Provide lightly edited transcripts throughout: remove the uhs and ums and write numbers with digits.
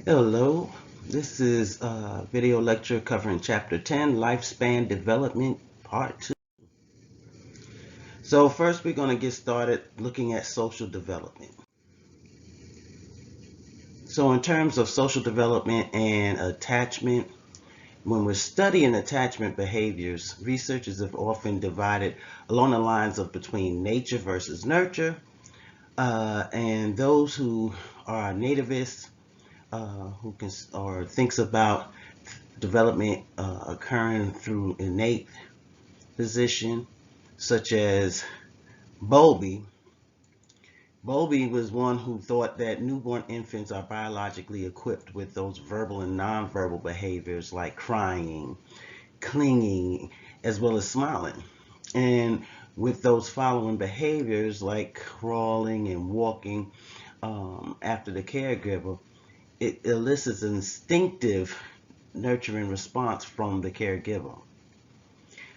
Hello, this is a video lecture covering Chapter 10, Lifespan Development, Part 2. So first we're going to get started looking at social development. So in terms of social development and attachment, when we're studying attachment behaviors, researchers have often divided along the lines of between nature versus nurture, and those who are nativists who can or thinks about development occurring through innate position, such as Bowlby. Bowlby was one who thought that newborn infants are biologically equipped with those verbal and nonverbal behaviors like crying, clinging, as well as smiling. And with those following behaviors like crawling and walking after the caregiver, it elicits an instinctive nurturing response from the caregiver.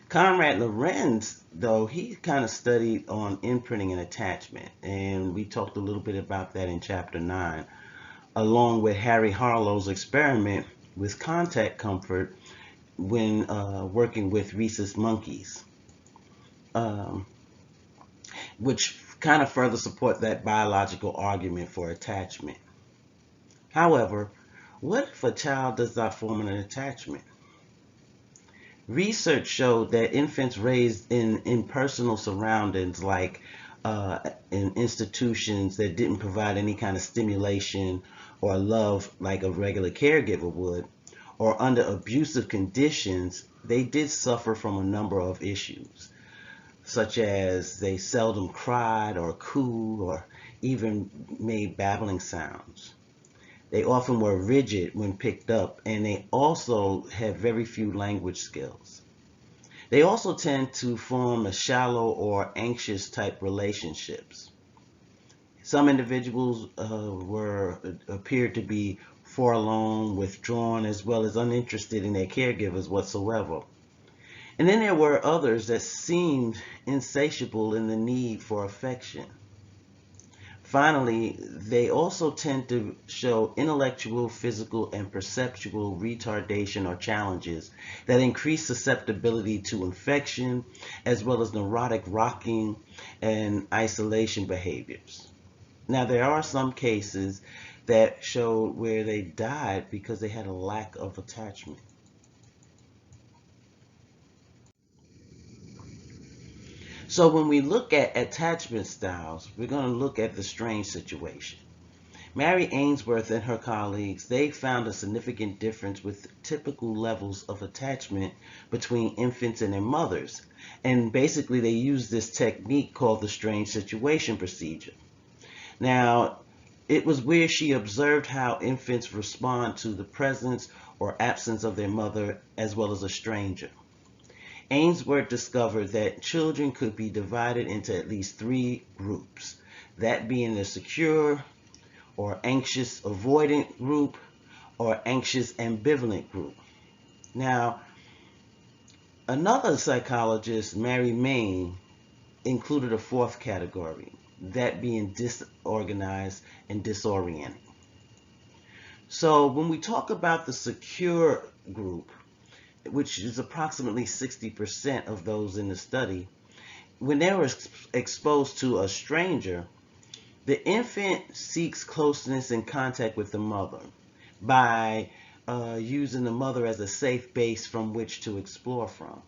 Conrad Lorenz, though, he kind of studied on imprinting and attachment, and we talked a little bit about that in Chapter 9, along with Harry Harlow's experiment with contact comfort when working with rhesus monkeys, which kind of further support that biological argument for attachment. However, what if a child does not form an attachment? Research showed that infants raised in impersonal surroundings, like in institutions that didn't provide any kind of stimulation or love like a regular caregiver would, or under abusive conditions, they did suffer from a number of issues, such as they seldom cried or cooed or even made babbling sounds. They often were rigid when picked up, and they also had very few language skills. They also tend to form a shallow or anxious type relationships. Some individuals appeared to be forlorn, withdrawn, as well as uninterested in their caregivers whatsoever. And then there were others that seemed insatiable in the need for affection. Finally, they also tend to show intellectual, physical, and perceptual retardation or challenges that increase susceptibility to infection, as well as neurotic rocking and isolation behaviors. Now, there are some cases that show where they died because they had a lack of attachment. So when we look at attachment styles, we're going to look at the strange situation. Mary Ainsworth and her colleagues, they found a significant difference with typical levels of attachment between infants and their mothers. And basically they used this technique called the strange situation procedure. Now, it was where she observed how infants respond to the presence or absence of their mother as well as a stranger. Ainsworth discovered that children could be divided into at least 3 groups, that being the secure or anxious avoidant group or anxious ambivalent group. Now, another psychologist, Mary Main, included a 4th category, that being disorganized and disorienting. So when we talk about the secure group, which is approximately 60% of those in the study, when they were exposed to a stranger, the infant seeks closeness and contact with the mother by using the mother as a safe base from which to explore from.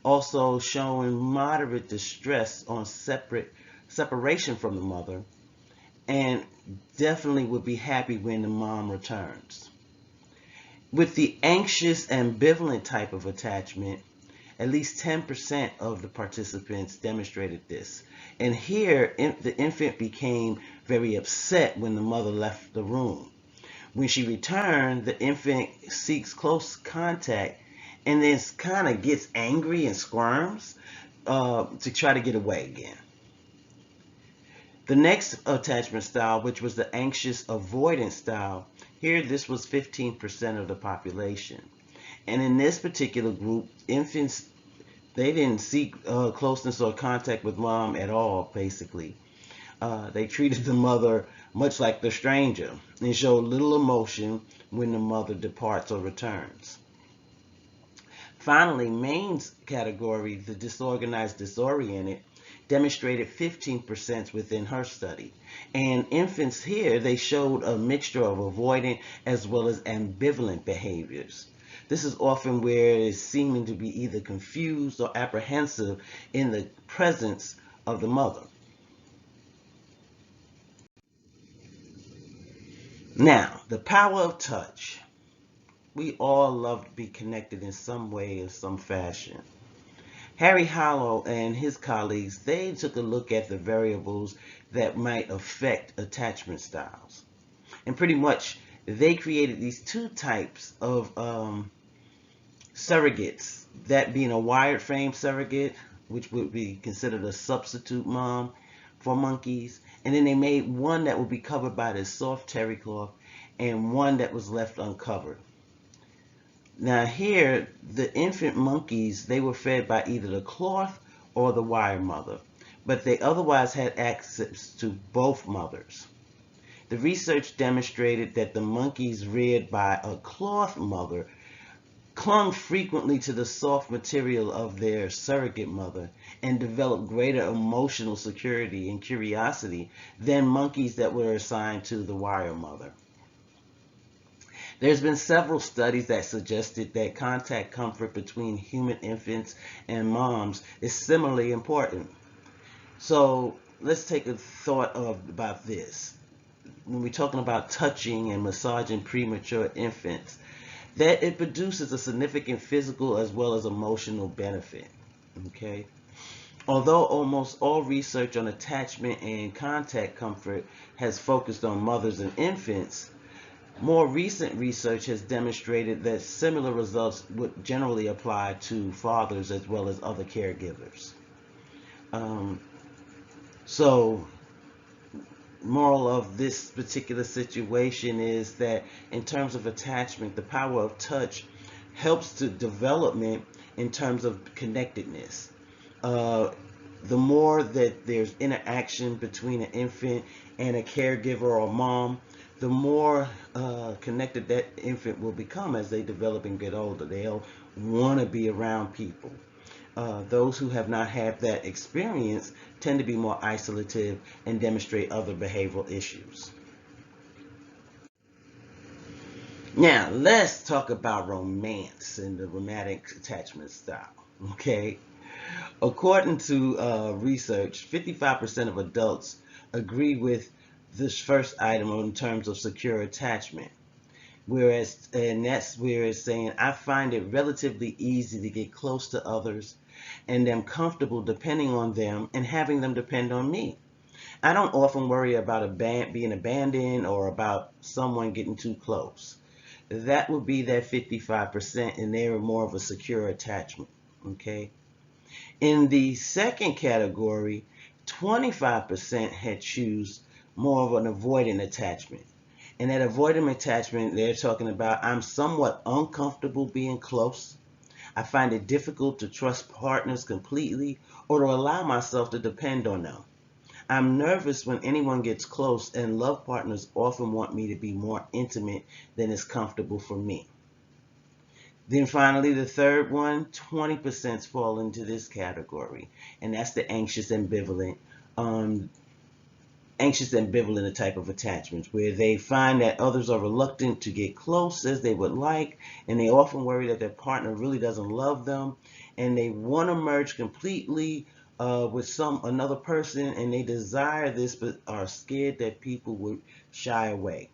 Also showing moderate distress on separation from the mother, and definitely would be happy when the mom returns. With the anxious ambivalent type of attachment, at least 10% of the participants demonstrated this. And here, the infant became very upset when the mother left the room. When she returned, the infant seeks close contact and then kind of gets angry and squirms to try to get away again. The next attachment style, which was the anxious avoidance style, here this was 15% of the population. And in this particular group, infants, they didn't seek closeness or contact with mom at all, basically. They treated the mother much like the stranger, and show little emotion when the mother departs or returns. Finally, Maine's category, the disorganized, disoriented, demonstrated 15% within her study. And infants here, they showed a mixture of avoidant as well as ambivalent behaviors. This is often where it is seeming to be either confused or apprehensive in the presence of the mother. Now, the power of touch. We all love to be connected in some way or some fashion. Harry Hollow and his colleagues, they took a look at the variables that might affect attachment styles. And pretty much they created these two types of surrogates, that being a wired frame surrogate, which would be considered a substitute mom for monkeys, and then they made one that would be covered by this soft terry cloth and one that was left uncovered. Now here, the infant monkeys, they were fed by either the cloth or the wire mother, but they otherwise had access to both mothers. The research demonstrated that the monkeys reared by a cloth mother clung frequently to the soft material of their surrogate mother and developed greater emotional security and curiosity than monkeys that were assigned to the wire mother. There's been several studies that suggested that contact comfort between human infants and moms is similarly important. So let's take a thought about this. When we're talking about touching and massaging premature infants, that it produces a significant physical as well as emotional benefit. Okay? Although almost all research on attachment and contact comfort has focused on mothers and infants, more recent research has demonstrated that similar results would generally apply to fathers as well as other caregivers. So, moral of this particular situation is that in terms of attachment, the power of touch helps to development in terms of connectedness. The more that there's interaction between an infant and a caregiver or mom, the more connected that infant will become as they develop and get older. They'll want to be around people. Those who have not had that experience tend to be more isolative and demonstrate other behavioral issues. Now, let's talk about romance and the romantic attachment style. Okay? According to research, 55% of adults agree with this first item in terms of secure attachment. And that's where it's saying, I find it relatively easy to get close to others and am comfortable depending on them and having them depend on me. I don't often worry about being abandoned or about someone getting too close. That would be that 55%, and they're more of a secure attachment. Okay. In the second category, 25% had choose more of an avoidant attachment. And that avoidant attachment, they're talking about, I'm somewhat uncomfortable being close. I find it difficult to trust partners completely or to allow myself to depend on them. I'm nervous when anyone gets close, and love partners often want me to be more intimate than is comfortable for me. Then finally, the third one, 20% fall into this category, and that's the anxious ambivalent type of attachments, where they find that others are reluctant to get close as they would like, and they often worry that their partner really doesn't love them, and they want to merge completely with another person, and they desire this but are scared that people would shy away,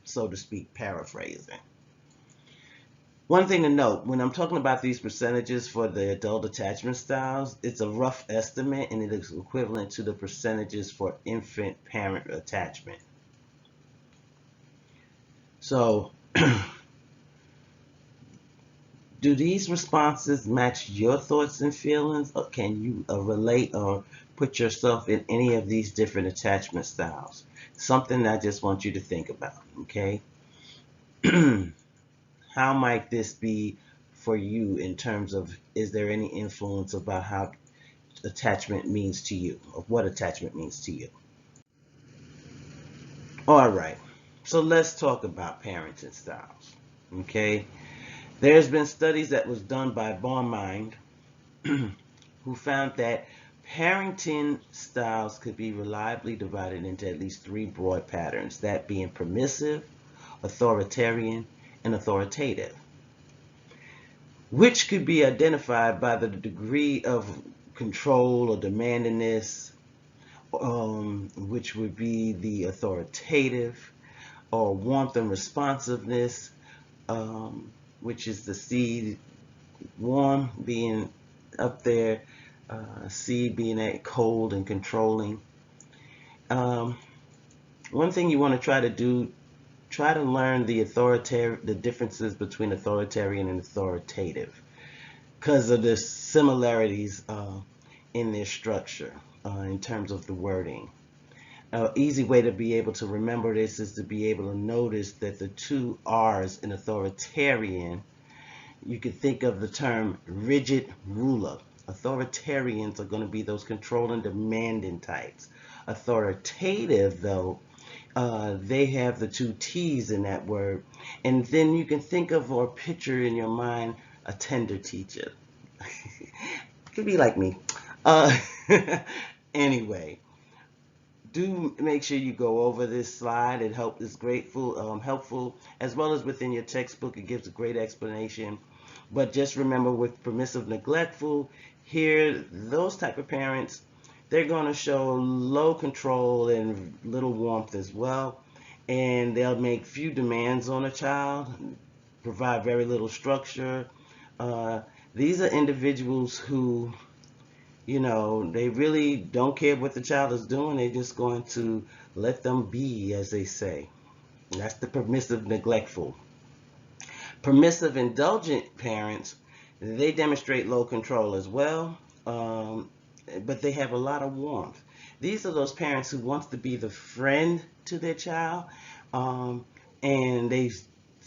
so to speak, paraphrasing. One thing to note, when I'm talking about these percentages for the adult attachment styles, it's a rough estimate, and it is equivalent to the percentages for infant-parent attachment. So, do these responses match your thoughts and feelings, or can you relate or put yourself in any of these different attachment styles? Something I just want you to think about, okay? How might this be for you in terms of, is there any influence about how attachment means to you, or what attachment means to you? All right, so let's talk about parenting styles. Okay, there's been studies that was done by Baumeind who found that parenting styles could be reliably divided into at least three broad patterns, that being permissive, authoritarian, and authoritative, which could be identified by the degree of control or demandingness, which would be the authoritative, or warmth and responsiveness, which is the C, warm being up there, C being at cold and controlling. One thing you want to try to do, try to learn the differences between authoritarian and authoritative, because of the similarities in their structure in terms of the wording. An easy way to be able to remember this is to be able to notice that the two R's in authoritarian, you can think of the term rigid ruler. Authoritarians are going to be those controlling, demanding types. Authoritative, though, they have the two T's in that word. And then you can think of or picture in your mind a tender teacher. Could be like me. Anyway, do make sure you go over this slide. It is helpful, as well as within your textbook. It gives a great explanation. But just remember, with permissive, neglectful, here, those type of parents, they're going to show low control and little warmth as well. And they'll make few demands on a child, provide very little structure. These are individuals who, they really don't care what the child is doing. They're just going to let them be, as they say. And that's the permissive, neglectful. Permissive, indulgent parents, they demonstrate low control as well, but they have a lot of warmth. These are those parents who wants to be the friend to their child, and they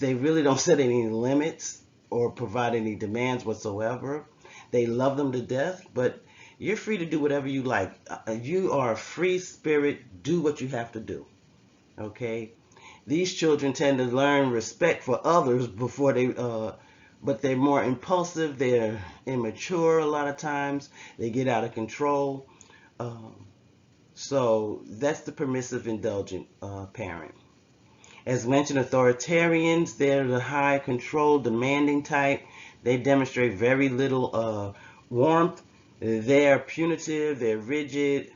really don't set any limits or provide any demands whatsoever. They love them to death, but you're free to do whatever you like. You are a free spirit. Do what you have to do. Okay? These children tend to learn respect for others before but they're more impulsive. They're immature a lot of times. They get out of control. So that's the permissive, indulgent parent. As mentioned, authoritarians, they're the high control, demanding type. They demonstrate very little warmth. They're punitive, they're rigid,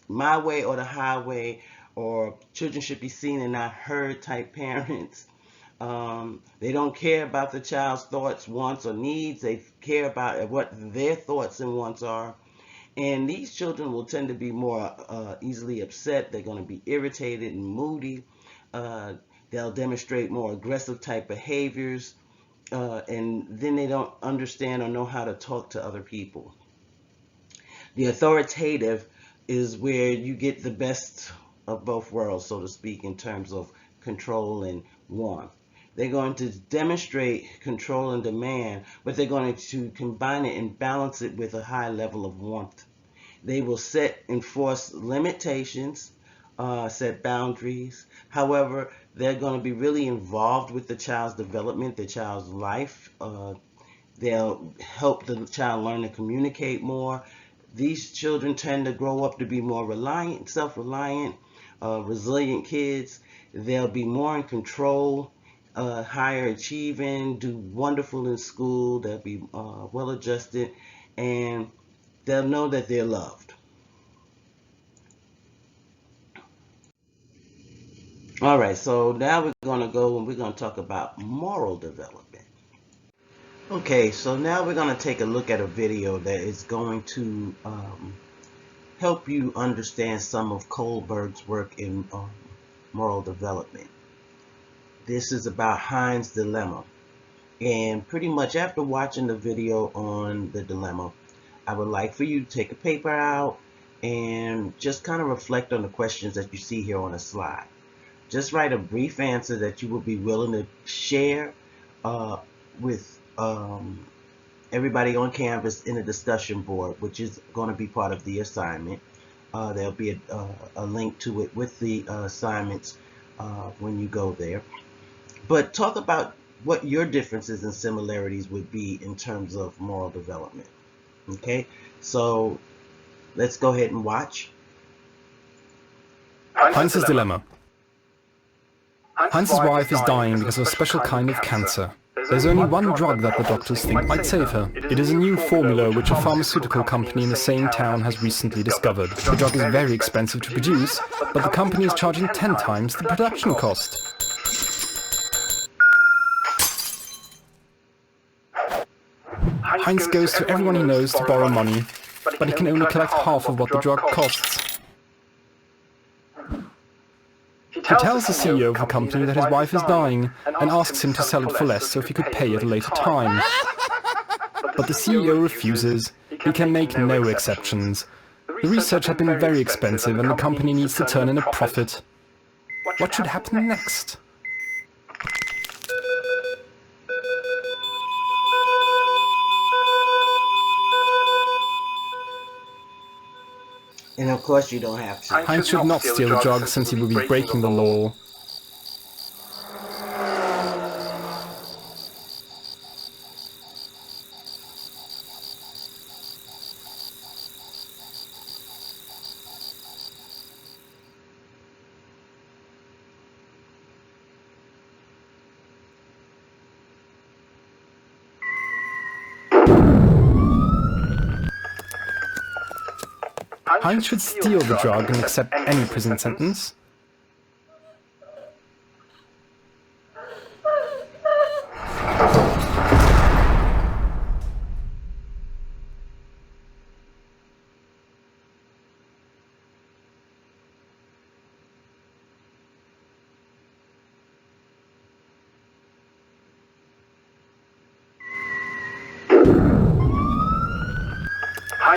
my way or the highway, or children should be seen and not heard type parents. They don't care about the child's thoughts, wants, or needs. They care about what their thoughts and wants are. And these children will tend to be more easily upset. They're going to be irritated and moody. They'll demonstrate more aggressive type behaviors. And then they don't understand or know how to talk to other people. The authoritative is where you get the best of both worlds, so to speak, in terms of control and warmth. They're going to demonstrate control and demand, but they're going to combine it and balance it with a high level of warmth. They will enforce limitations, set boundaries. However, they're going to be really involved with the child's development, the child's life. They'll help the child learn to communicate more. These children tend to grow up to be more reliant, self-reliant, resilient kids. They'll be more in control, higher achieving, do wonderful in school. They'll be well-adjusted, and they'll know that they're loved. All right, so now we're going to go and we're going to talk about moral development. Okay, so now we're going to take a look at a video that is going to help you understand some of Kohlberg's work in moral development. This is about Heinz dilemma. And pretty much after watching the video on the dilemma, I would like for you to take a paper out and just kind of reflect on the questions that you see here on the slide. Just write a brief answer that you would be willing to share with everybody on campus in a discussion board, which is going to be part of the assignment. There'll be a link to it with the assignments when you go there. But talk about what your differences and similarities would be in terms of moral development. Okay, so let's go ahead and watch. Heinz's dilemma. Heinz's wife is dying because of a special kind of cancer. There's only one drug that the doctors think might save her. It is a new formula which a pharmaceutical company in the same town has recently discovered. The drug is very expensive to produce, but the company is charging 10 times the production cost. Heinz goes to everyone he knows to borrow money, but he can only collect half of what the drug costs. He tells the CEO of the company that his wife is dying and asks him to sell it for less so he could pay at a later time. But the CEO refuses. He can make no exceptions. The research had been very expensive and the company needs to turn in a profit. What should happen next? And of course you don't have to. Heinz should not steal the drug since he will be breaking the law. Heinz should steal the drug and accept any prison sentence.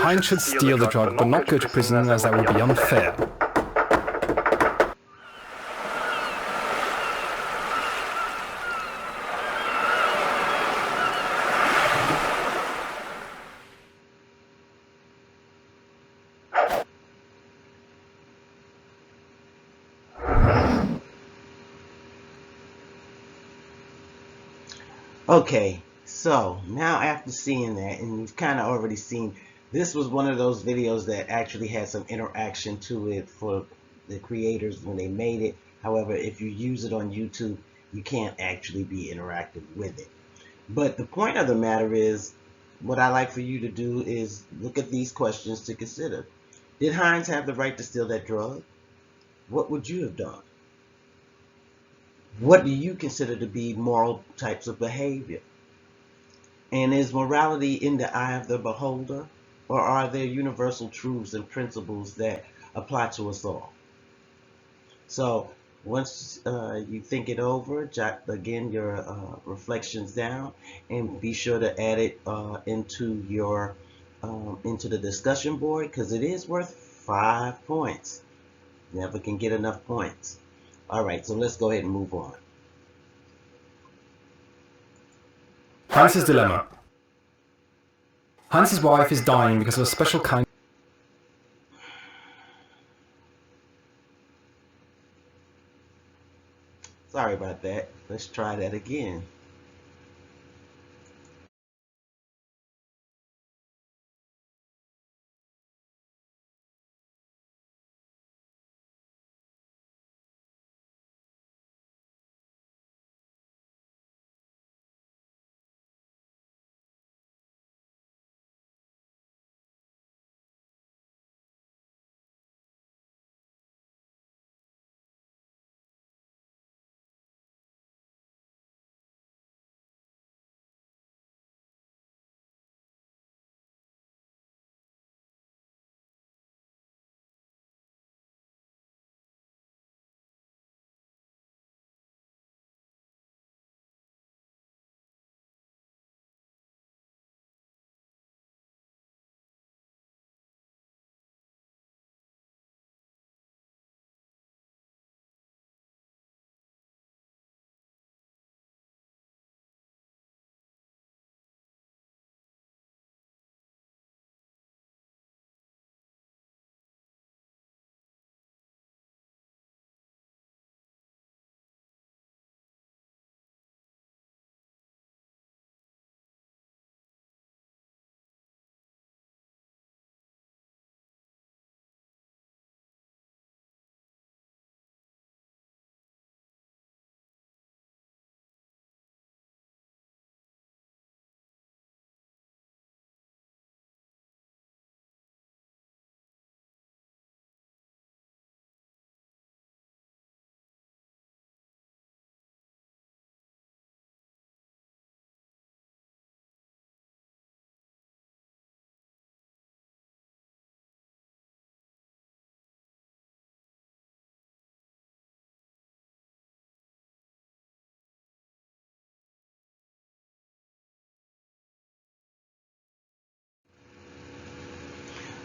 Heinz should steal the drug but not go to prison, as that would be unfair. Okay, so now after seeing that, and you've kind of already seen, this was one of those videos that actually had some interaction to it for the creators when they made it. However, if you use it on YouTube, you can't actually be interactive with it. But the point of the matter is, what I like for you to do is look at these questions to consider. Did Heinz have the right to steal that drug? What would you have done? What do you consider to be moral types of behavior? And is morality in the eye of the beholder? Or are there universal truths and principles that apply to us all? So once you think it over, jot again your reflections down, and be sure to add it into the discussion board, because it is worth 5 points. Never can get enough points. All right, so let's go ahead and move on. Heinz's dilemma. Heinz's wife is dying because of a special kind. Sorry about that. Let's try that again.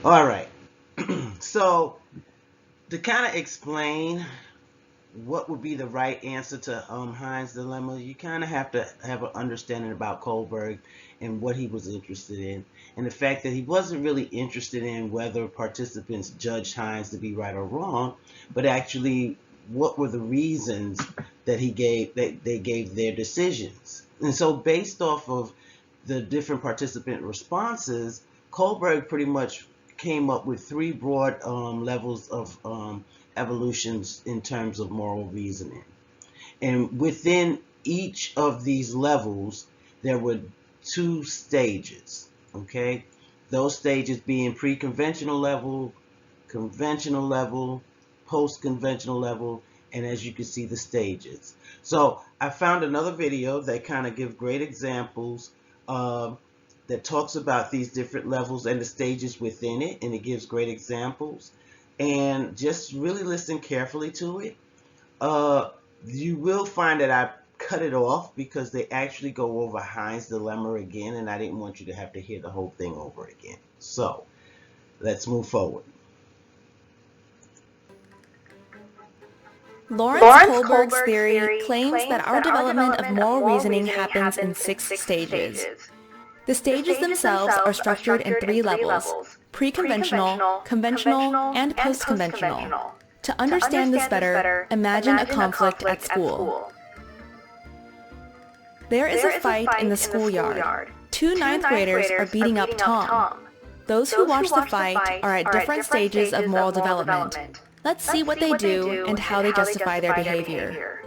All right. So to kind of explain what would be the right answer to Heinz' dilemma, you kind of have to have an understanding about Kohlberg and what he was interested in, and the fact that he wasn't really interested in whether participants judged Heinz to be right or wrong, but actually what were the reasons that they gave their decisions. And so based off of the different participant responses, Kohlberg pretty much came up with three broad levels of evolutions in terms of moral reasoning. And within each of these levels, there were two stages, okay? Those stages being pre-conventional level, conventional level, post-conventional level, and as you can see, the stages. So I found another video that kind of gives great examples that talks about these different levels and the stages within it, and it gives great examples. And just really listen carefully to it. You will find that I cut it off because they actually go over Heinz' dilemma again, and I didn't want you to have to hear the whole thing over again. So let's move forward. Lawrence Kohlberg's theory claims that our development of moral reasoning happens in 6 stages. The stages themselves are structured in 3 levels: pre-conventional, conventional, and post-conventional. To understand this better, imagine a conflict at school. There is a fight in the schoolyard. 2 ninth graders are beating up Tom. Those who watch the fight are at different stages of moral development. Let's see what they do and how they justify their behavior.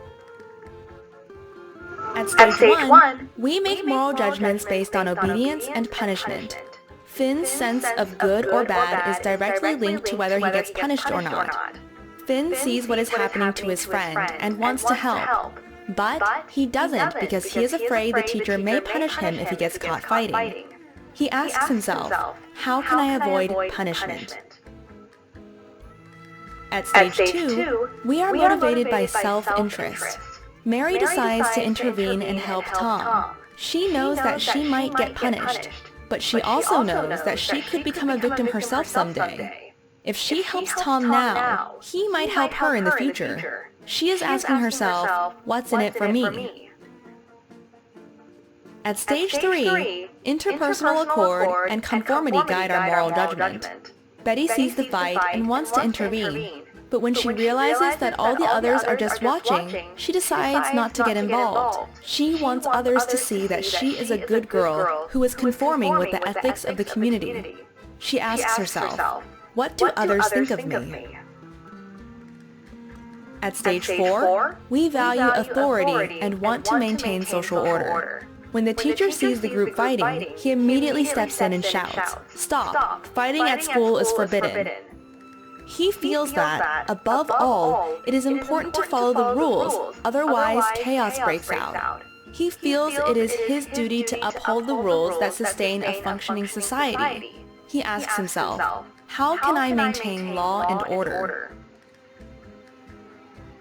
At stage 1, we make moral judgments based on obedience and punishment. Finn's sense of good or bad is directly linked to whether he gets punished or not. Finn sees what is happening to his friend and wants to help, but he doesn't because he is afraid the teacher may punish him if he gets caught fighting. He asks himself, how can I avoid punishment? At stage 2, we are motivated by self-interest. Mary decides to intervene and help Tom. She knows that she might get punished, but she also knows that she could become a victim herself someday. If she helps Tom now, he might help her in the future. She is asking herself, what's in it for me? At stage 3, interpersonal accord and conformity guide our moral judgment. Betty sees the fight and wants to intervene. But when she realizes that all the others are just watching, she decides not to get involved. She wants others to see that she is a good girl who is conforming with the ethics of the community. She asks herself, what do others think of me? At stage 4, we value authority and want to maintain social order. When the teacher sees the group fighting, he immediately steps in and shouts, "Stop! Fighting at school is forbidden." He feels that, above all, it is important to follow the rules, otherwise chaos breaks out. He feels it is his duty to uphold the rules that sustain a functioning society. He asks himself, how can I maintain law and order?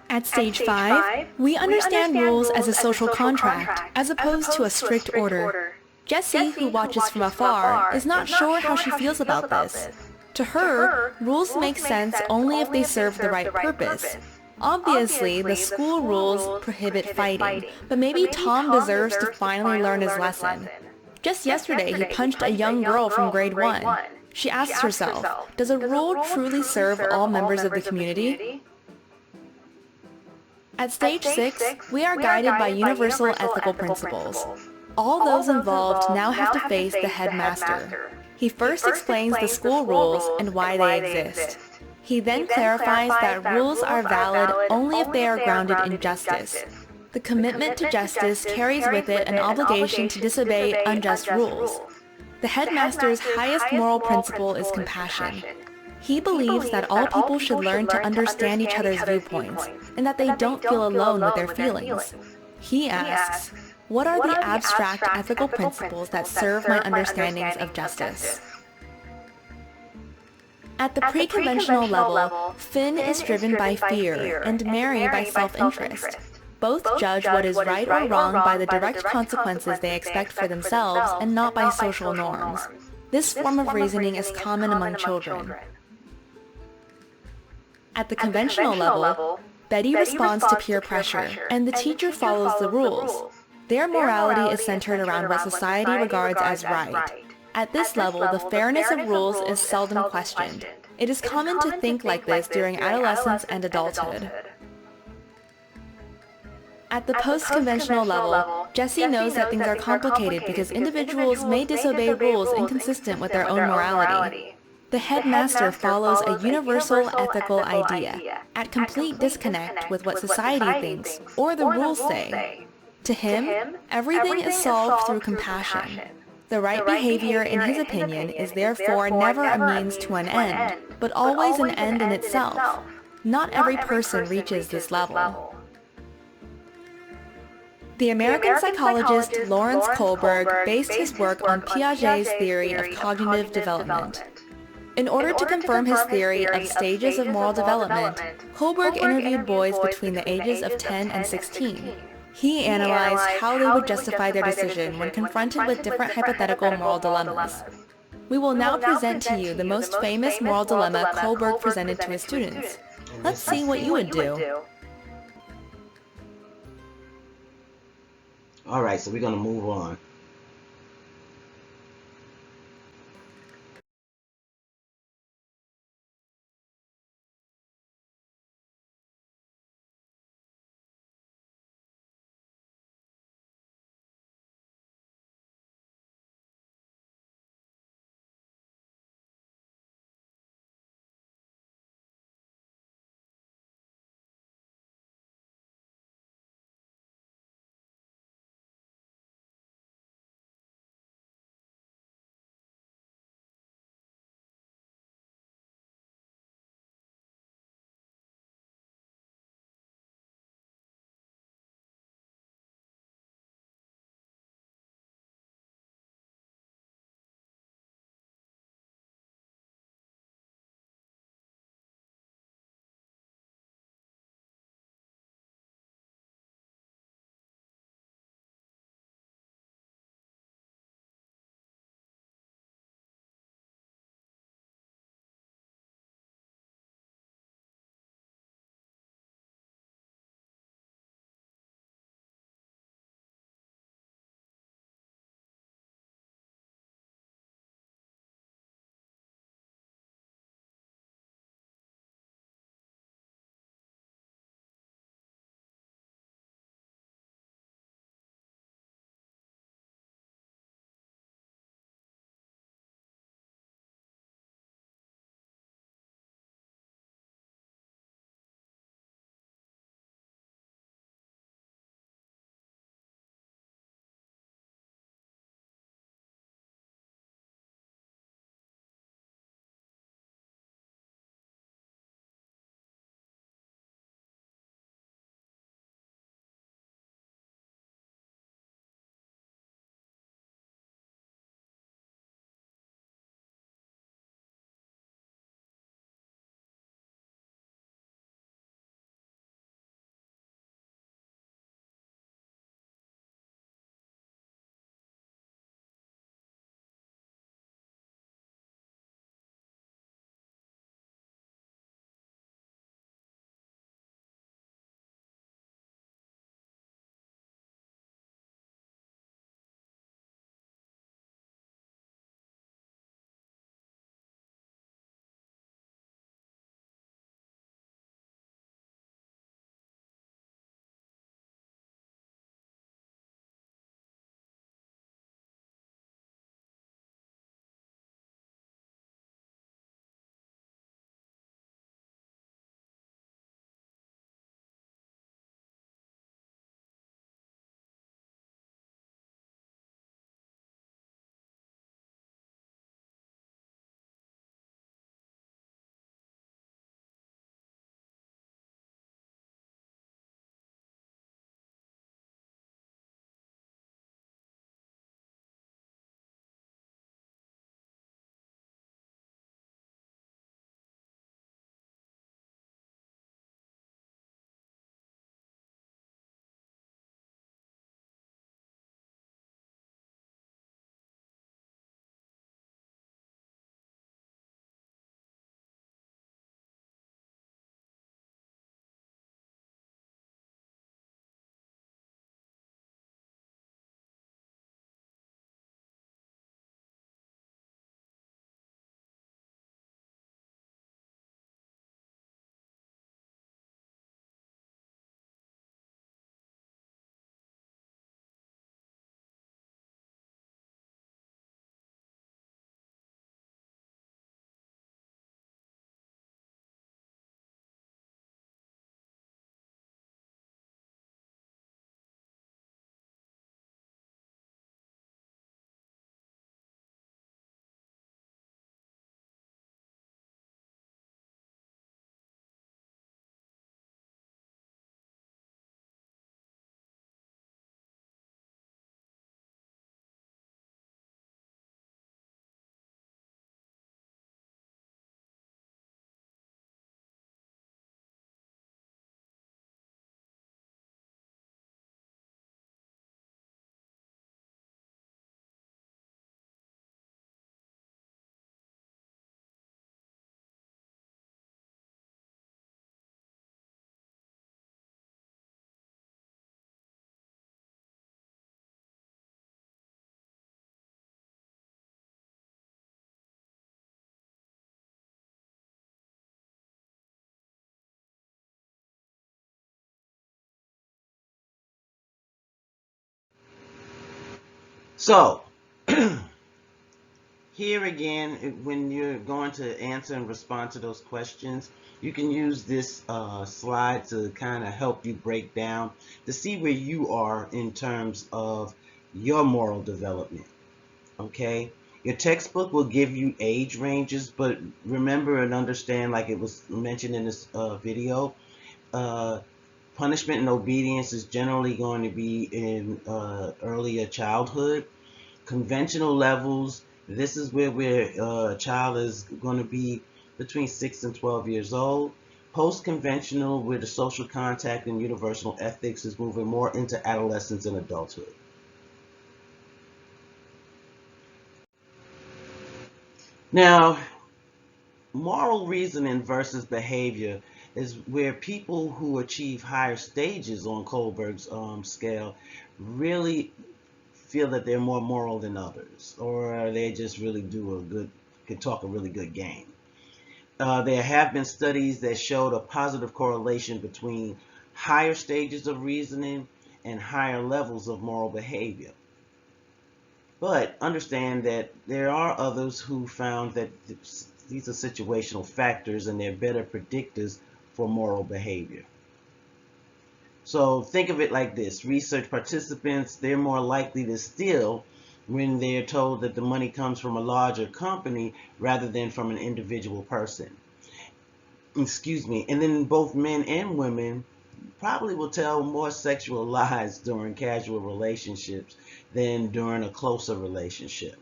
At stage 5, we understand rules as a social contract, as opposed to a strict order. Jessie, who watches from afar, is not sure how she feels about this. To her, rules make sense only if they serve the right purpose. Obviously, the school rules prohibit fighting, but maybe Tom deserves to finally learn his lesson. Just yesterday, he punched a young girl from grade 1. She asks herself, does a rule truly serve all members of the community? At stage 6, we are guided by universal ethical principles. All those involved now have to face the headmaster. He first explains the school rules and why they exist. He then clarifies that rules are valid only if they are grounded in justice. The commitment to justice carries with it an obligation to disobey unjust rules. The headmaster's highest moral principle is compassion. He believes that all people should learn to understand each other's viewpoints, and that they don't feel alone with their feelings. He asks, what are the abstract ethical principles that serve my understandings of justice? At the pre-conventional level, Finn is driven by fear, and Mary by self-interest. Both judge what is right or wrong by the direct consequences they expect for themselves and not by social norms. This form of reasoning is common among children. At the conventional level, Betty responds to peer pressure, and the teacher follows the rules. Their morality is centered around what society regards as right. At this level, the fairness of rules is seldom questioned. It is common to think like this during adolescence and adulthood. At the post-conventional level, Jessie knows that things are complicated because individuals may disobey rules inconsistent with their own morality. The headmaster follows a universal ethical idea, at complete disconnect with what society thinks or the rules say. To him, everything is solved through compassion. The right behavior, in his opinion, is therefore never a means to an end, but always an end in itself. Not every person reaches this level. The American psychologist Lawrence Kohlberg based his work on Piaget's theory of cognitive development. In order to confirm his theory of stages of moral development, Kohlberg interviewed boys between the ages of 10 and 16. He analyzed how they would justify their decision when confronted with different hypothetical moral dilemmas. We will now present to you the most famous moral dilemma Kohlberg presented to his students. Let's see what you would do. All right, so we're going to move on. So, here again, when you're going to answer and respond to those questions, you can use this slide to kind of help you break down to see where you are in terms of your moral development. Okay? Your textbook will give you age ranges, but remember and understand, like it was mentioned in this video, punishment and obedience is generally going to be in earlier childhood. Conventional levels, this is where a child is going to be between 6 and 12 years old. Post-conventional, where the social contact and universal ethics is moving more into adolescence and adulthood. Now, moral reasoning versus behavior is where people who achieve higher stages on Kohlberg's scale really feel that they're more moral than others, or they just really can talk a really good game. There have been studies that showed a positive correlation between higher stages of reasoning and higher levels of moral behavior. But understand that there are others who found that these are situational factors and they're better predictors for moral behavior. So think of it like this. Research participants, they're more likely to steal when they're told that the money comes from a larger company rather than from an individual person. Excuse me. And then both men and women probably will tell more sexual lies during casual relationships than during a closer relationship.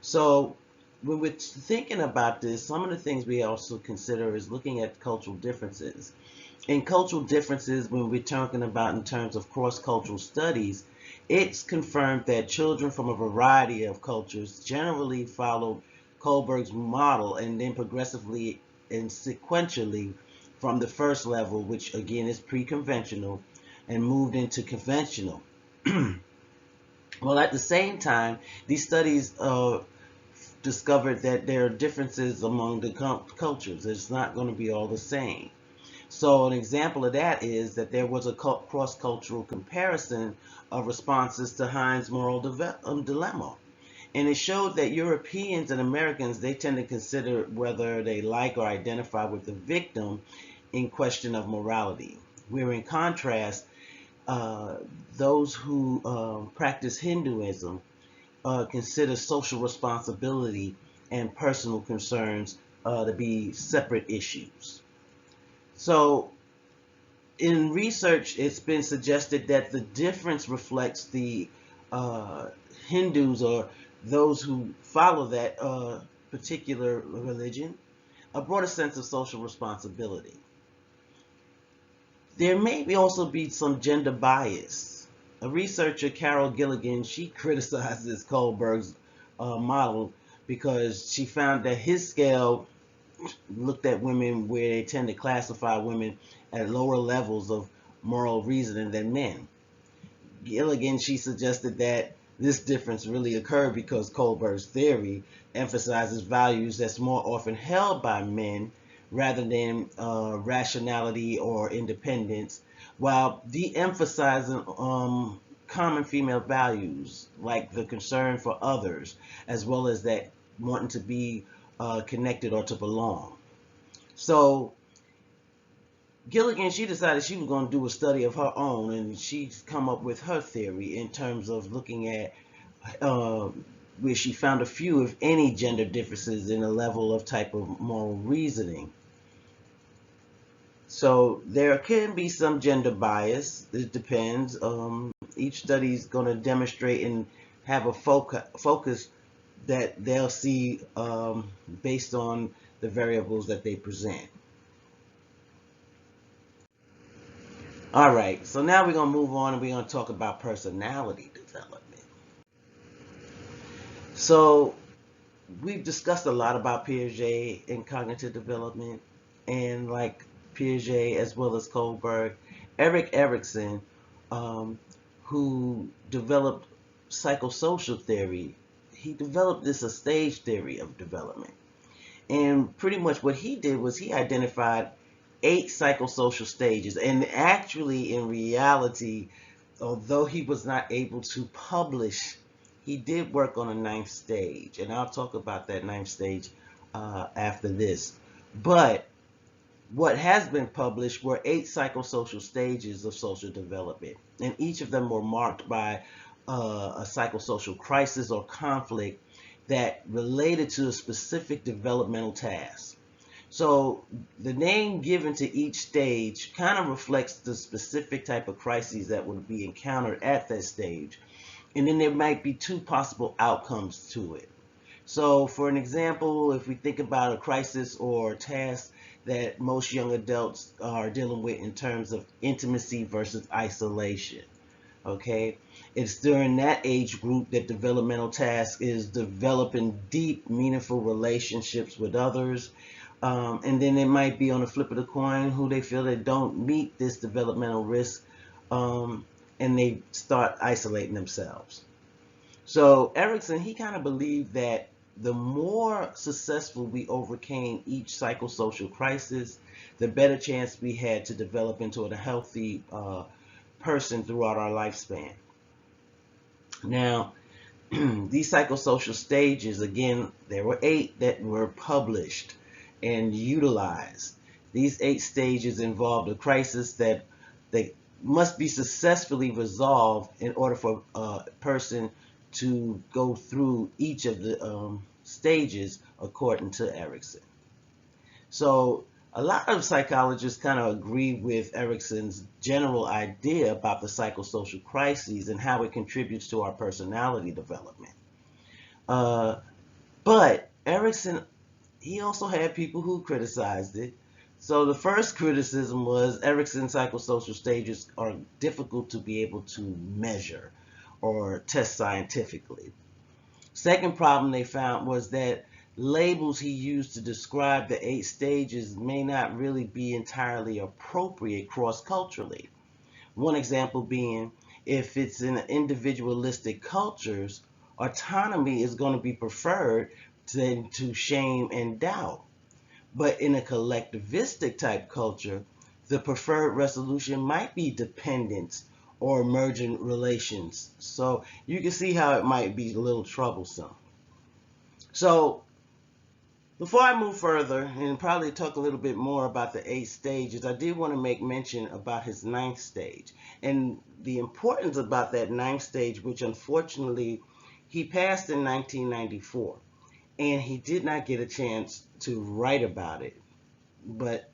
So when we're thinking about this, some of the things we also consider is looking at cultural differences. In cultural differences, when we're talking about in terms of cross-cultural studies, it's confirmed that children from a variety of cultures generally followed Kohlberg's model and then progressively and sequentially from the first level, which again is pre-conventional, and moved into conventional. Well, at the same time, these studies discovered that there are differences among the cultures. It's not going to be all the same. So an example of that is that there was a cross-cultural comparison of responses to Heinz' moral dilemma. And it showed that Europeans and Americans, they tend to consider whether they like or identify with the victim in question of morality. Where in contrast, those who practice Hinduism consider social responsibility and personal concerns to be separate issues. So in research, it's been suggested that the difference reflects the Hindus or those who follow that particular religion, a broader sense of social responsibility. There may also be some gender bias. A researcher, Carol Gilligan, she criticizes Kohlberg's model because she found that his scale looked at women where they tend to classify women at lower levels of moral reasoning than men. Gilligan, she suggested that this difference really occurred because Kohlberg's theory emphasizes values that's more often held by men rather than rationality or independence, while de-emphasizing common female values like the concern for others, as well as that wanting to be connected or to belong. So Gilligan, she decided she was going to do a study of her own, and she's come up with her theory in terms of looking at where she found a few, if any, gender differences in a level of type of moral reasoning. So there can be some gender bias. It depends. Each study is going to demonstrate and have a focus that they'll see based on the variables that they present. All right, so now we're going to move on and we're going to talk about personality development. So we've discussed a lot about Piaget and cognitive development, and like Piaget as well as Kohlberg, Erikson, who developed psychosocial theory, he developed this a stage theory of development. And pretty much what he did was he identified 8 psychosocial stages. And actually, in reality, although he was not able to publish he did work on a ninth stage, and I'll talk about that ninth stage after this. But what has been published were 8 psychosocial stages of social development, and each of them were marked by a psychosocial crisis or conflict that related to a specific developmental task. So the name given to each stage kind of reflects the specific type of crises that would be encountered at that stage. And then there might be 2 possible outcomes to it. So for an example, if we think about a crisis or task that most young adults are dealing with in terms of intimacy versus isolation, okay? It's during that age group that developmental task is developing deep, meaningful relationships with others. And then it might be on the flip of the coin who they feel that don't meet this developmental risk, and they start isolating themselves. So Erikson, he kind of believed that the more successful we overcame each psychosocial crisis, the better chance we had to develop into a healthy person throughout our lifespan. Now, these psychosocial stages, again, there were 8 that were published and utilized. These 8 stages involved a crisis that must be successfully resolved in order for a person to go through each of the stages according to Erikson. So a lot of psychologists kind of agree with Erikson's general idea about the psychosocial crises and how it contributes to our personality development. But Erikson, he also had people who criticized it. So the first criticism was Erikson's psychosocial stages are difficult to be able to measure or test scientifically. Second problem they found was that labels he used to describe the 8 stages may not really be entirely appropriate cross-culturally. One example being, if it's in individualistic cultures, autonomy is going to be preferred than to shame and doubt. But in a collectivistic type culture, the preferred resolution might be dependence or emergent relations. So you can see how it might be a little troublesome. So before I move further and probably talk a little bit more about the 8 stages, I did want to make mention about his 9th stage and the importance about that 9th stage, which unfortunately he passed in 1994, and he did not get a chance to write about it. But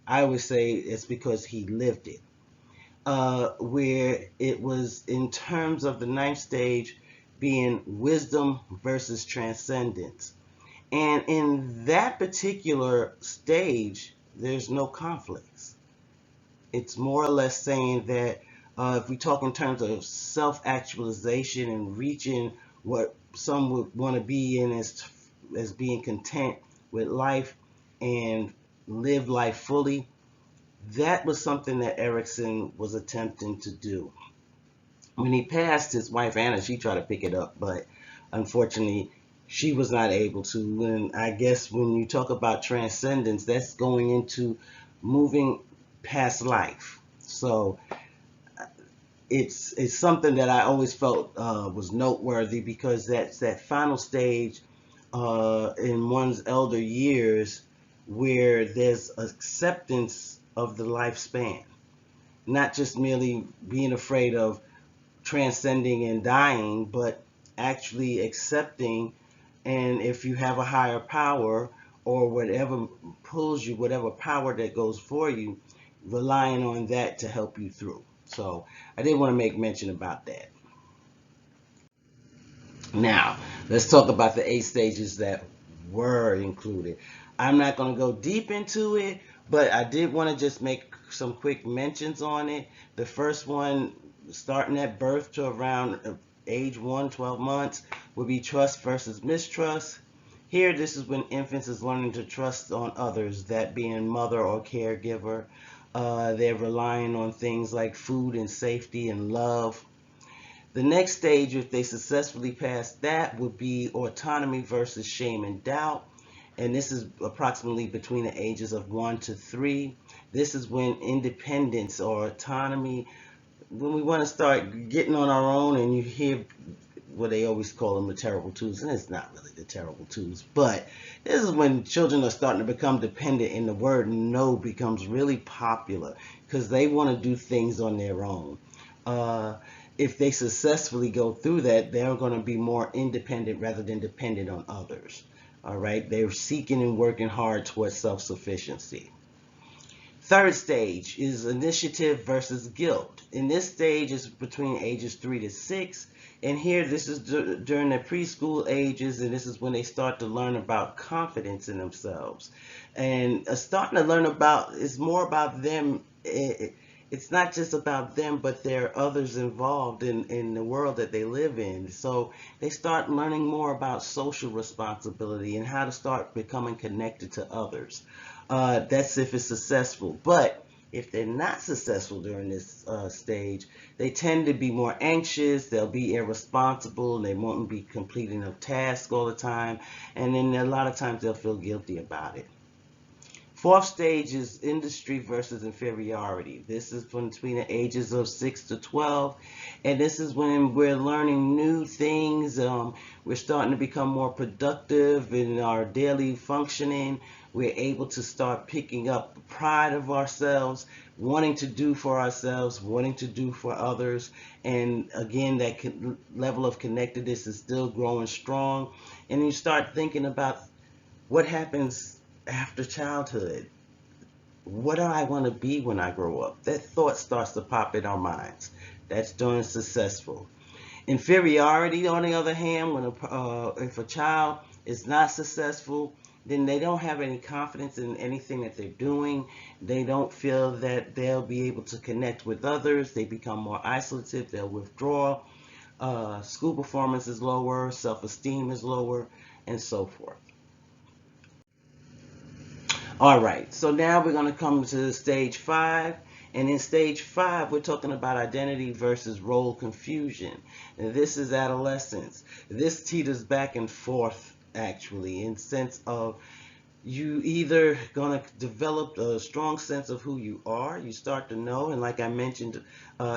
I would say it's because he lived it. Where it was in terms of the 9th stage being wisdom versus transcendence. And in that particular stage, there's no conflicts. It's more or less saying that if we talk in terms of self-actualization and reaching what some would want to be in as being content with life and live life fully, that was something that Erikson was attempting to do. When he passed, his wife Anna, she tried to pick it up, but unfortunately she was not able to. And I guess when you talk about transcendence, that's going into moving past life. So it's something that I always felt was noteworthy, because that's that final stage in one's elder years where there's acceptance of the lifespan, not just merely being afraid of transcending and dying, but actually accepting. And if you have a higher power or whatever pulls you, whatever power that goes for you, relying on that to help you through. So I did want to make mention about that. Now, let's talk about the 8 stages that were included. I'm not going to go deep into it, but I did want to just make some quick mentions on it. The first one, starting at birth to around age 1, 12 months, would be trust versus mistrust. Here, this is when infants is learning to trust on others, that being mother or caregiver. They're relying on things like food and safety and love. The next stage, if they successfully pass that, would be autonomy versus shame and doubt. And this is approximately between the ages of 1 to 3. This is when independence or autonomy, when we want to start getting on our own, and you hear what they always call them the terrible twos, and it's not really the terrible twos, but this is when children are starting to become dependent, and the word no becomes really popular because they want to do things on their own. If they successfully go through that, they're going to be more independent rather than dependent on others. All right, they're seeking and working hard towards self-sufficiency. Third stage is initiative versus guilt. In this stage is between ages 3 to 6. And here, this is during their preschool ages, and this is when they start to learn about confidence in themselves. And starting to learn about, it's more about them. It's not just about them, but there are others involved in the world that they live in. So they start learning more about social responsibility and how to start becoming connected to others. That's if it's successful. But if they're not successful during this stage, they tend to be more anxious, they'll be irresponsible, they won't be completing a task all the time, and then a lot of times they'll feel guilty about it. Fourth stage is industry versus inferiority. This is between the ages of 6 to 12, and this is when we're learning new things. We're starting to become more productive in our daily functioning. We're able to start picking up pride of ourselves, wanting to do for ourselves, wanting to do for others. And again, that level of connectedness is still growing strong. And you start thinking about what happens after childhood. What do I want to be when I grow up? That thought starts to pop in our minds. That's during successful. Inferiority, on the other hand, when if a child is not successful, then they don't have any confidence in anything that they're doing. They don't feel that they'll be able to connect with others. They become more isolative. They'll withdraw. School performance is lower. Self-esteem is lower, and so forth. All right, so now we're going to come to stage 5. And in stage 5, we're talking about identity versus role confusion. And this is adolescence. This teeters back and forth, actually, in sense of you either going to develop a strong sense of who you are. You start to know, and like I mentioned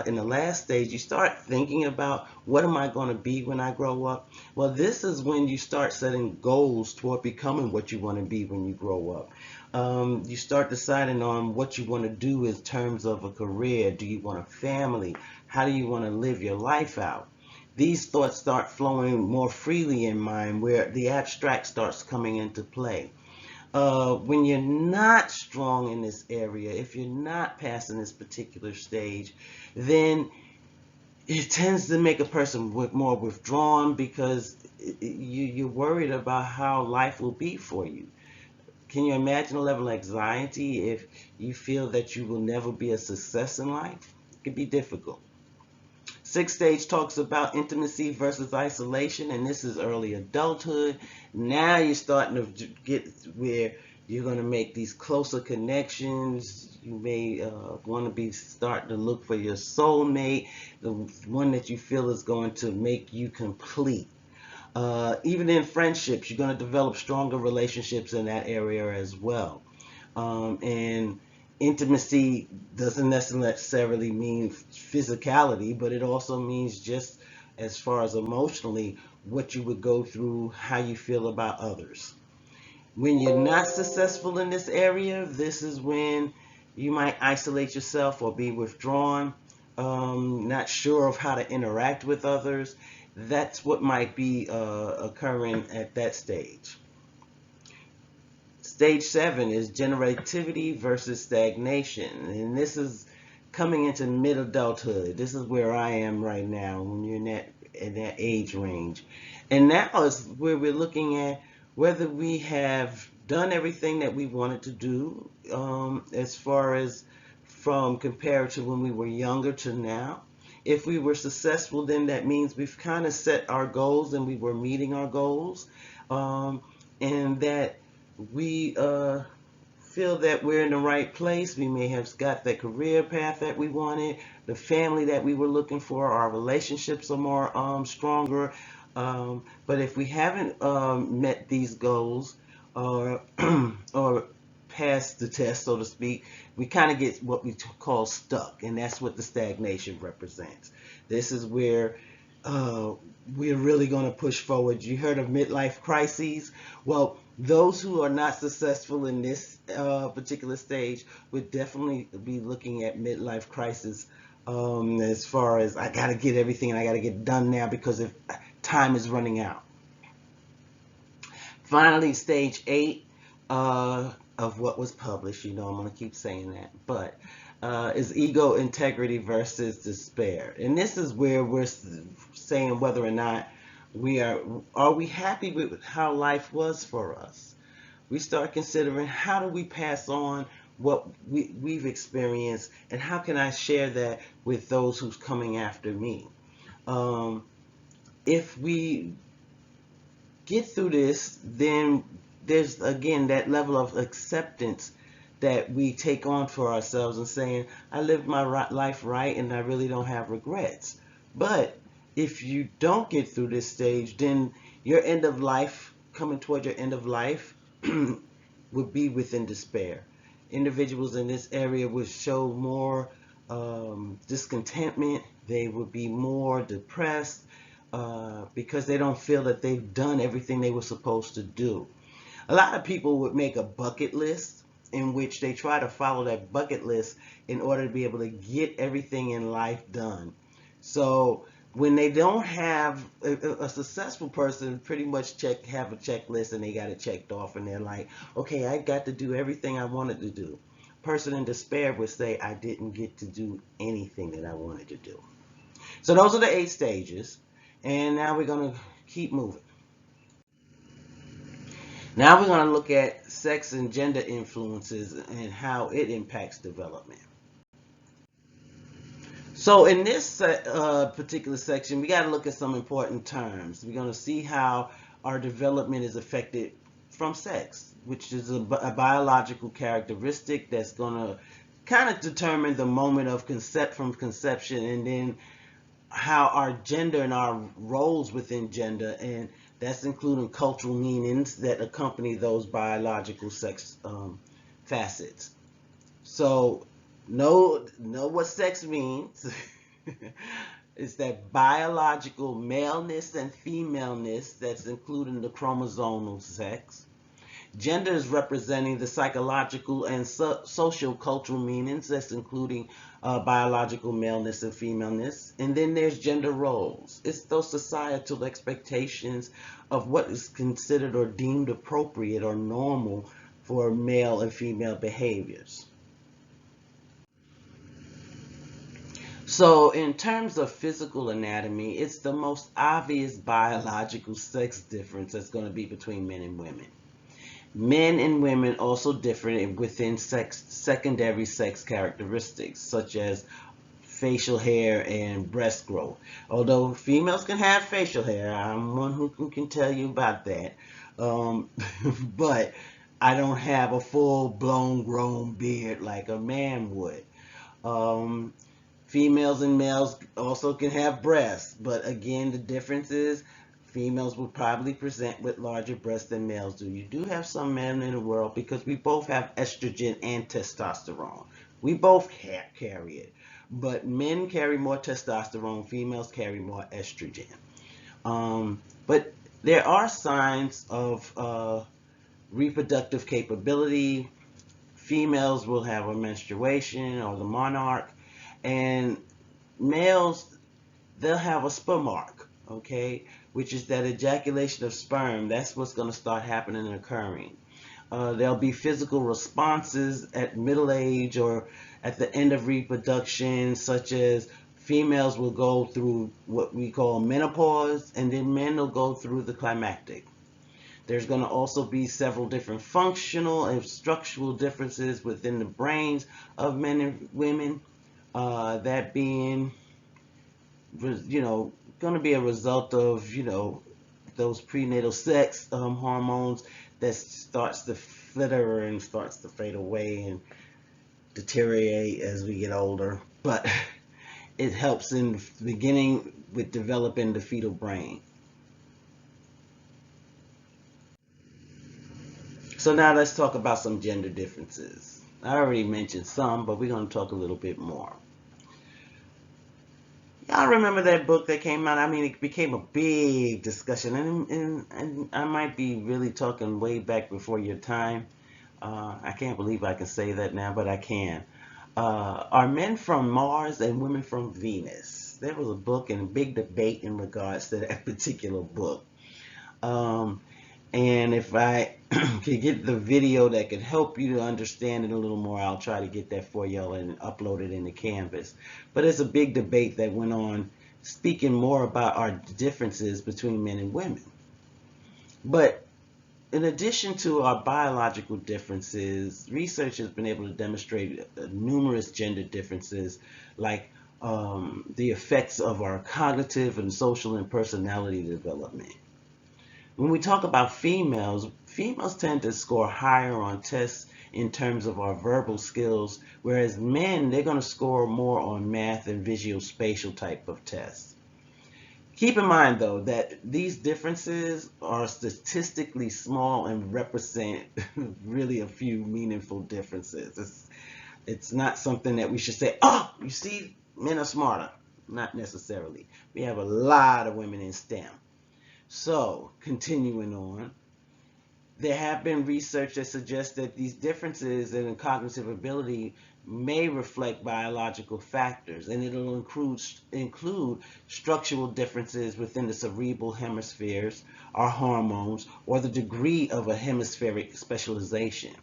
in the last stage, you start thinking about, what am I going to be when I grow up? Well, this is when you start setting goals toward becoming what you want to be when you grow up. You start deciding on what you want to do in terms of a career. Do you want a family? How do you want to live your life out? These thoughts start flowing more freely in mind, where the abstract starts coming into play. When you're not strong in this area, if you're not passing this particular stage, then it tends to make a person more withdrawn, because you're worried about how life will be for you. Can you imagine a level of anxiety if you feel that you will never be a success in life? It can be difficult. Sixth stage talks about intimacy versus isolation, and this is early adulthood. Now you're starting to get where you're going to make these closer connections. You may want to be starting to look for your soulmate, the one that you feel is going to make you complete. Even in friendships, you're going to develop stronger relationships in that area as well. And intimacy doesn't necessarily mean physicality, but it also means, just as far as emotionally, what you would go through, how you feel about others. When you're not successful in this area, this is when you might isolate yourself or be withdrawn, not sure of how to interact with others. That's what might be occurring at that stage. Stage 7 is generativity versus stagnation, and this is coming into mid-adulthood. This is where I am right now, when you're in that age range. And now is where we're looking at whether we have done everything that we wanted to do, as far as from compared to when we were younger to now. If we were successful, then that means we've kind of set our goals and we were meeting our goals, and that we feel that we're in the right place. We may have got that career path that we wanted, the family that we were looking for, our relationships are more stronger. But if we haven't met these goals, or or passed the test, so to speak, we kind of get what we call stuck, and that's what the stagnation represents. This is where we're really going to push forward. You heard of midlife crises? Well, those who are not successful in this particular stage would definitely be looking at midlife crisis, as far as I got to get everything and I got to get done now because if time is running out. Finally, stage 8 of what was published, I'm going to keep saying that, but is ego integrity versus despair. And this is where we're saying whether or not are we happy with how life was for us. We start considering how do we pass on what we've experienced and how can I share that with those who's coming after me. If we get through this, then there's again that level of acceptance that we take on for ourselves and saying, I lived my life right and I really don't have regrets. But if you don't get through this stage, then your end of life, coming toward your end of life, would be within despair. Individuals in this area would show more discontentment. They would be more depressed because they don't feel that they've done everything they were supposed to do. A lot of people would make a bucket list in which they try to follow that bucket list in order to be able to get everything in life done. So when they don't have a successful person pretty much have a checklist and they got it checked off and they're like, okay, I got to do everything I wanted to do. Person in despair would say, I didn't get to do anything that I wanted to do. So those are the 8 stages. And now we're going to keep moving. Now we're going to look at sex and gender influences and how it impacts development. So in this particular section, we got to look at some important terms. We're going to see how our development is affected from sex, which is a biological characteristic that's going to kind of determine the moment of conception, and then how our gender and our roles within gender, and that's including cultural meanings that accompany those biological sex facets. So know what sex means. It's that biological maleness and femaleness that's including the chromosomal sex. Gender is representing the psychological and social cultural meanings that's including biological maleness and femaleness. And then there's gender roles. It's those societal expectations of what is considered or deemed appropriate or normal for male and female behaviors. So in terms of physical anatomy, it's the most obvious biological sex difference that's going to be between men and women. Men and women also differ within secondary sex characteristics, such as facial hair and breast growth. Although females can have facial hair, I'm one who can tell you about that. But I don't have a full-blown grown beard like a man would. Females and males also can have breasts, but again, the difference is females will probably present with larger breasts than males do. You do have some men in the world because we both have estrogen and testosterone. We both carry it, but men carry more testosterone, females carry more estrogen. But there are signs of reproductive capability. Females will have a menstruation or the monarch, and males, they'll have a spermarch, okay, which is that ejaculation of sperm. That's what's going to start happening and occurring. There'll be physical responses at middle age or at the end of reproduction, such as females will go through what we call menopause, and then men will go through the climactic. There's going to also be several different functional and structural differences within the brains of men and women. That being, going to be a result of, those prenatal sex hormones that starts to flitter and starts to fade away and deteriorate as we get older. But it helps in the beginning with developing the fetal brain. So now let's talk about some gender differences. I already mentioned some, but we're going to talk a little bit more. Y'all remember that book that came out? I mean, it became a big discussion, and I might be really talking way back before your time. I can't believe I can say that now, but I can. Are men from Mars and women from Venus? There was a book and a big debate in regards to that particular book. And if I can get the video that could help you to understand it a little more, I'll try to get that for y'all and upload it into Canvas. But it's a big debate that went on, speaking more about our differences between men and women. But in addition to our biological differences, research has been able to demonstrate numerous gender differences, like the effects of our cognitive and social and personality development. When we talk about females, females tend to score higher on tests in terms of our verbal skills, whereas men, they're going to score more on math and visual-spatial type of tests. Keep in mind, though, that these differences are statistically small and represent really a few meaningful differences. It's not something that we should say, oh, you see, men are smarter. Not necessarily. We have a lot of women in STEM. So, continuing on, there have been research that suggests that these differences in cognitive ability may reflect biological factors, and it'll include structural differences within the cerebral hemispheres, our hormones, or the degree of a hemispheric specialization.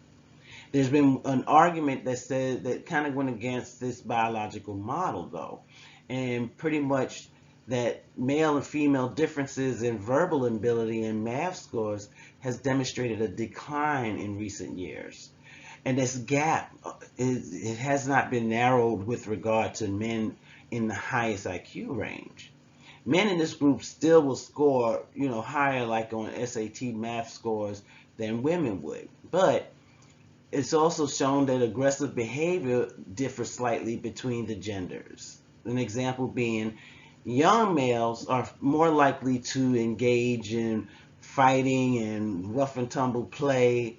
There's been an argument that said that kind of went against this biological model, though, and pretty much that male and female differences in verbal ability and math scores has demonstrated a decline in recent years. And this gap, it has not been narrowed with regard to men in the highest IQ range. Men in this group still will score, higher like on SAT math scores than women would. But it's also shown that aggressive behavior differs slightly between the genders. An example being, young males are more likely to engage in fighting and rough and tumble play,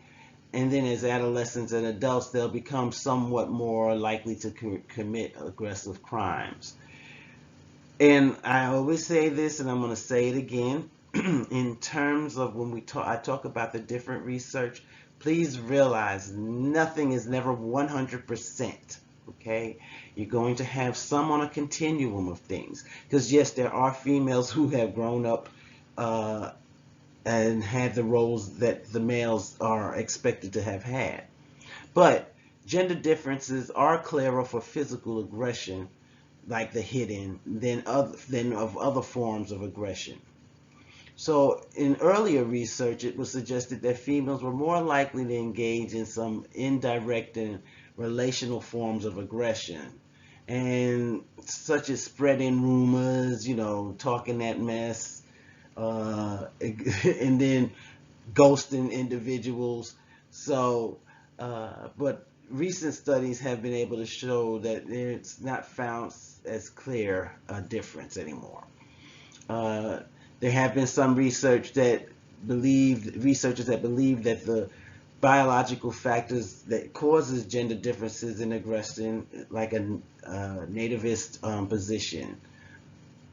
and then as adolescents and adults, they'll become somewhat more likely to commit aggressive crimes. And I always say this, and I'm going to say it again, in terms of when I talk about the different research, please realize nothing is never 100%. Okay, you're going to have some on a continuum of things, because yes, there are females who have grown up and had the roles that the males are expected to have had. But gender differences are clearer for physical aggression, like the hitting, than of other forms of aggression. So in earlier research, it was suggested that females were more likely to engage in some indirect and relational forms of aggression, and such as spreading rumors, talking that mess, and then ghosting individuals. So, but recent studies have been able to show that it's not found as clear a difference anymore. There have been some researchers that believe that the biological factors that causes gender differences in aggression, like a nativist position.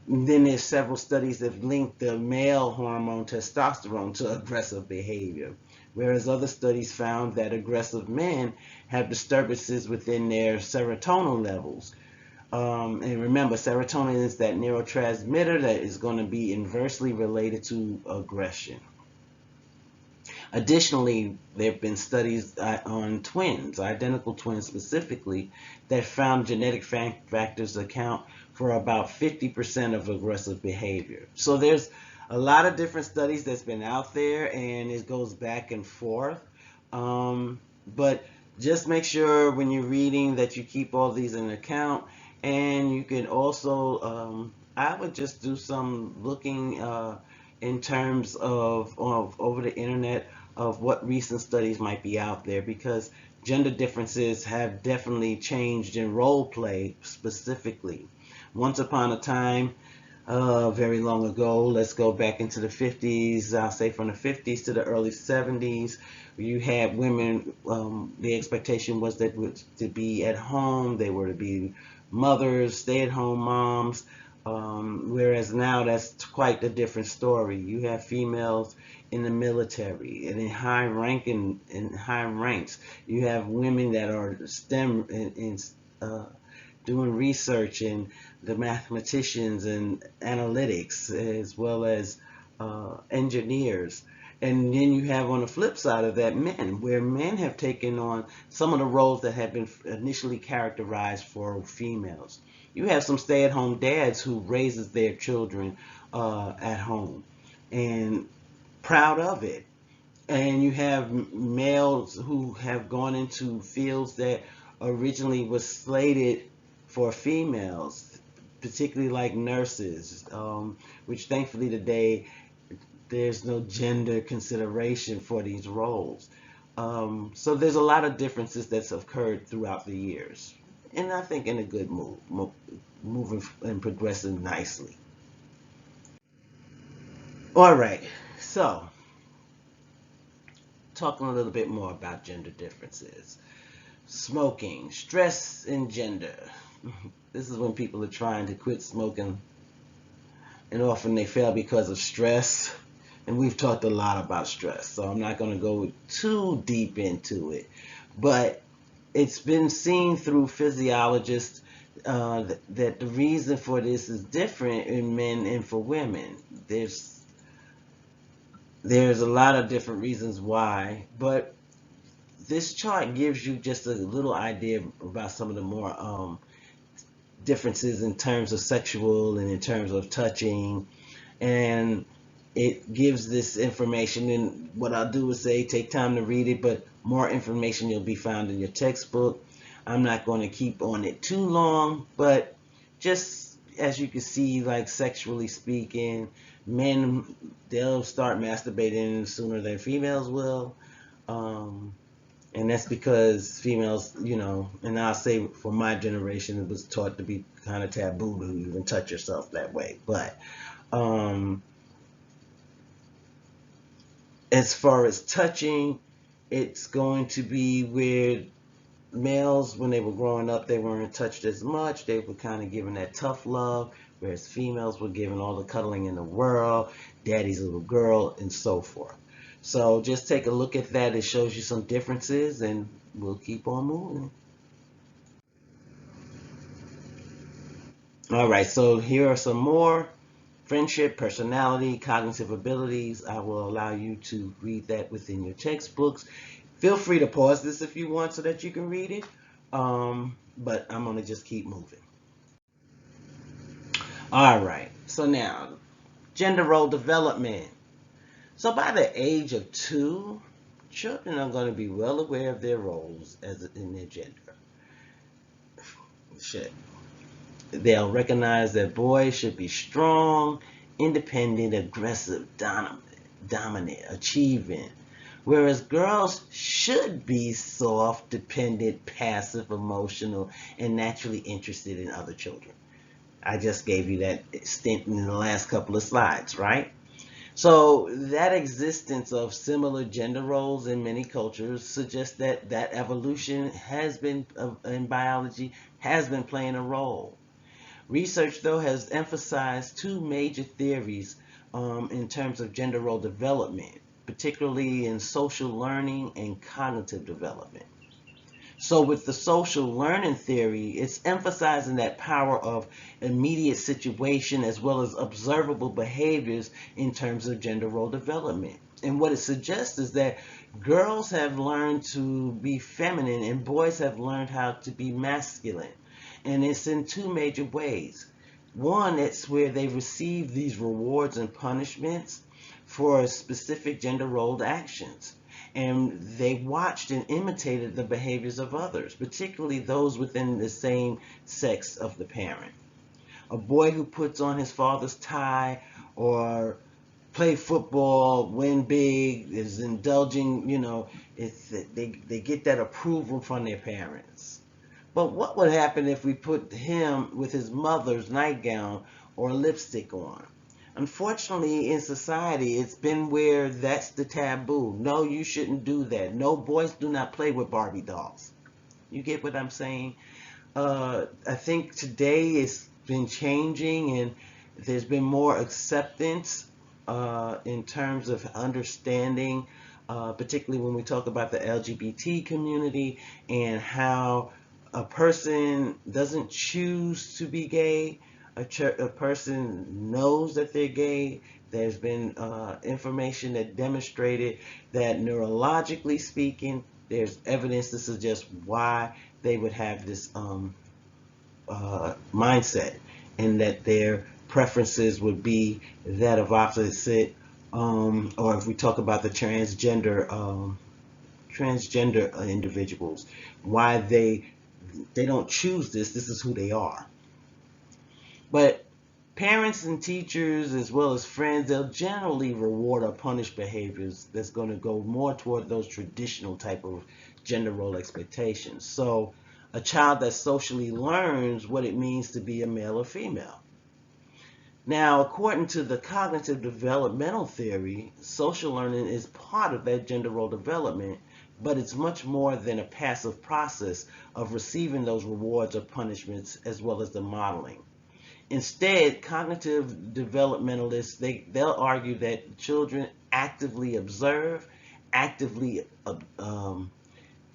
And then there's several studies that have linked the male hormone testosterone to aggressive behavior, whereas other studies found that aggressive men have disturbances within their serotonin levels. And remember, serotonin is that neurotransmitter that is going to be inversely related to aggression. Additionally, there have been studies on twins, identical twins specifically, that found genetic factors account for about 50% of aggressive behavior. So there's a lot of different studies that's been out there, and it goes back and forth. But just make sure when you're reading that you keep all these in account, and you can also, I would just do some looking in terms of over the internet of what recent studies might be out there, because gender differences have definitely changed in role play specifically. Once upon a time, very long ago, let's go back into the 50s, I'll say from the 50s to the early 70s, you had women, the expectation was that to be at home, they were to be mothers, stay-at-home moms, Whereas now that's quite a different story. You have females in the military and in high ranks. You have women that are STEM uh, doing research and the mathematicians and analytics as well as engineers. And then you have on the flip side of that men, where men have taken on some of the roles that have been initially characterized for females. You have some stay-at-home dads who raises their children at home and proud of it. And you have males who have gone into fields that originally was slated for females, particularly like nurses, which thankfully today there's no gender consideration for these roles. So there's a lot of differences that's occurred throughout the years, and I think in a good moving and progressing nicely. All right, so talking a little bit more about gender differences. Smoking, stress, and gender. This is when people are trying to quit smoking, and often they fail because of stress. And we've talked a lot about stress, so I'm not going to go too deep into it. But it's been seen through physiologists that the reason for this is different in men and for women. There's a lot of different reasons why, but this chart gives you just a little idea about some of the more differences in terms of sexual and in terms of touching, and it gives this information. And what I'll do is say take time to read it, but more information you'll be found in your textbook. I'm not going to keep on it too long, but just as you can see, like sexually speaking, men, they'll start masturbating sooner than females will. And that's because females, and I'll say for my generation, it was taught to be kind of taboo to even touch yourself that way. But as far as touching, it's going to be where males, when they were growing up, they weren't touched as much. They were kind of given that tough love, whereas females were given all the cuddling in the world, daddy's little girl, and so forth. So just take a look at that. It shows you some differences, and we'll keep on moving. All right, so here are some more. Friendship, personality, cognitive abilities. I will allow you to read that within your textbooks. Feel free to pause this if you want so that you can read it. But I'm going to just keep moving. All right, so now, gender role development. So by the age of 2, children are going to be well aware of their roles in their gender. They'll recognize that boys should be strong, independent, aggressive, dominant, achieving, whereas girls should be soft, dependent, passive, emotional, and naturally interested in other children. I just gave you that stint in the last couple of slides, right? So that existence of similar gender roles in many cultures suggests that evolution has been, in biology, has been playing a role. Research, though, has emphasized 2 major theories in terms of gender role development, particularly in social learning and cognitive development. So with the social learning theory, it's emphasizing that power of immediate situation as well as observable behaviors in terms of gender role development. And what it suggests is that girls have learned to be feminine and boys have learned how to be masculine. And it's in 2 major ways. One, it's where they receive these rewards and punishments for specific gender role actions. And they watched and imitated the behaviors of others, particularly those within the same sex of the parent. A boy who puts on his father's tie or play football, win big, is indulging, they get that approval from their parents. But what would happen if we put him with his mother's nightgown or lipstick on? Unfortunately, in society, it's been where that's the taboo. No, you shouldn't do that. No, boys do not play with Barbie dolls. You get what I'm saying? I think today is been changing, and there's been more acceptance in terms of understanding, particularly when we talk about the LGBT community and how a person doesn't choose to be gay. A person knows that they're gay. There's been information that demonstrated that neurologically speaking, there's evidence to suggest why they would have this mindset, and that their preferences would be that of opposite, or if we talk about the transgender individuals, why they don't choose this is who they are. But parents and teachers, as well as friends, they'll generally reward or punish behaviors that's going to go more toward those traditional type of gender role expectations. So a child that socially learns what it means to be a male or female. Now, according to the cognitive developmental theory, social learning is part of that gender role development, but it's much more than a passive process of receiving those rewards or punishments, as well as the modeling. Instead, cognitive developmentalists, they'll argue that children actively observe, actively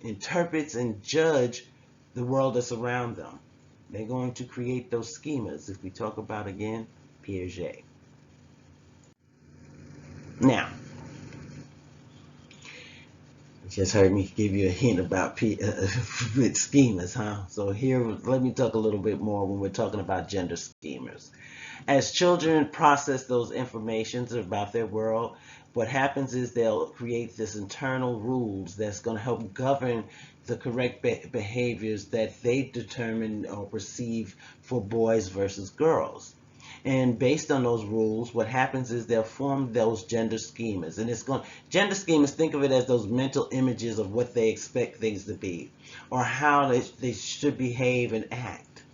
interprets and judge the world that's around them. They're going to create those schemas, if we talk about, again, Piaget. Now, you just heard me give you a hint about with schemas, huh? So here, let me talk a little bit more when we're talking about gender schemas. As children process those informations about their world, what happens is they'll create this internal rules that's going to help govern the correct behaviors that they determine or perceive for boys versus girls. And based on those rules, what happens is they'll form those gender schemas. And gender schemas, think of it as those mental images of what they expect things to be, or how they should behave and act.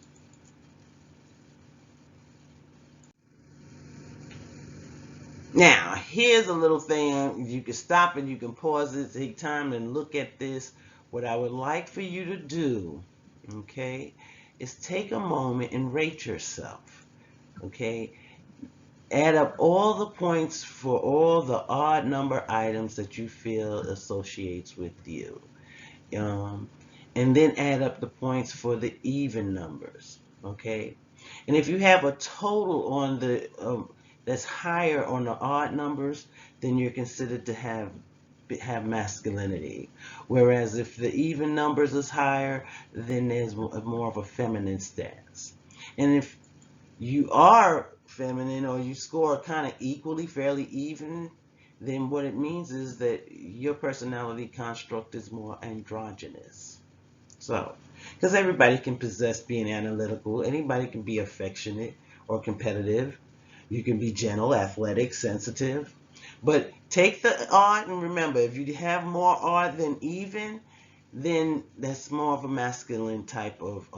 Now, here's a little thing. You can stop and you can pause it, take time and look at this. What I would like for you to do, okay, is take a moment and rate yourself. Okay, add up all the points for all the odd number items that you feel associates with you, and then add up the points for the even numbers. Okay, and if you have a total on the that's higher on the odd numbers, then you're considered to have masculinity. Whereas if the even numbers is higher, then there's more of a feminine stance. And if you are feminine, or you score kind of equally, fairly even, then what it means is that your personality construct is more androgynous. So, because everybody can possess being analytical, anybody can be affectionate or competitive, you can be gentle, athletic, sensitive, but take the odd and remember, if you have more odd than even, then that's more of a masculine type of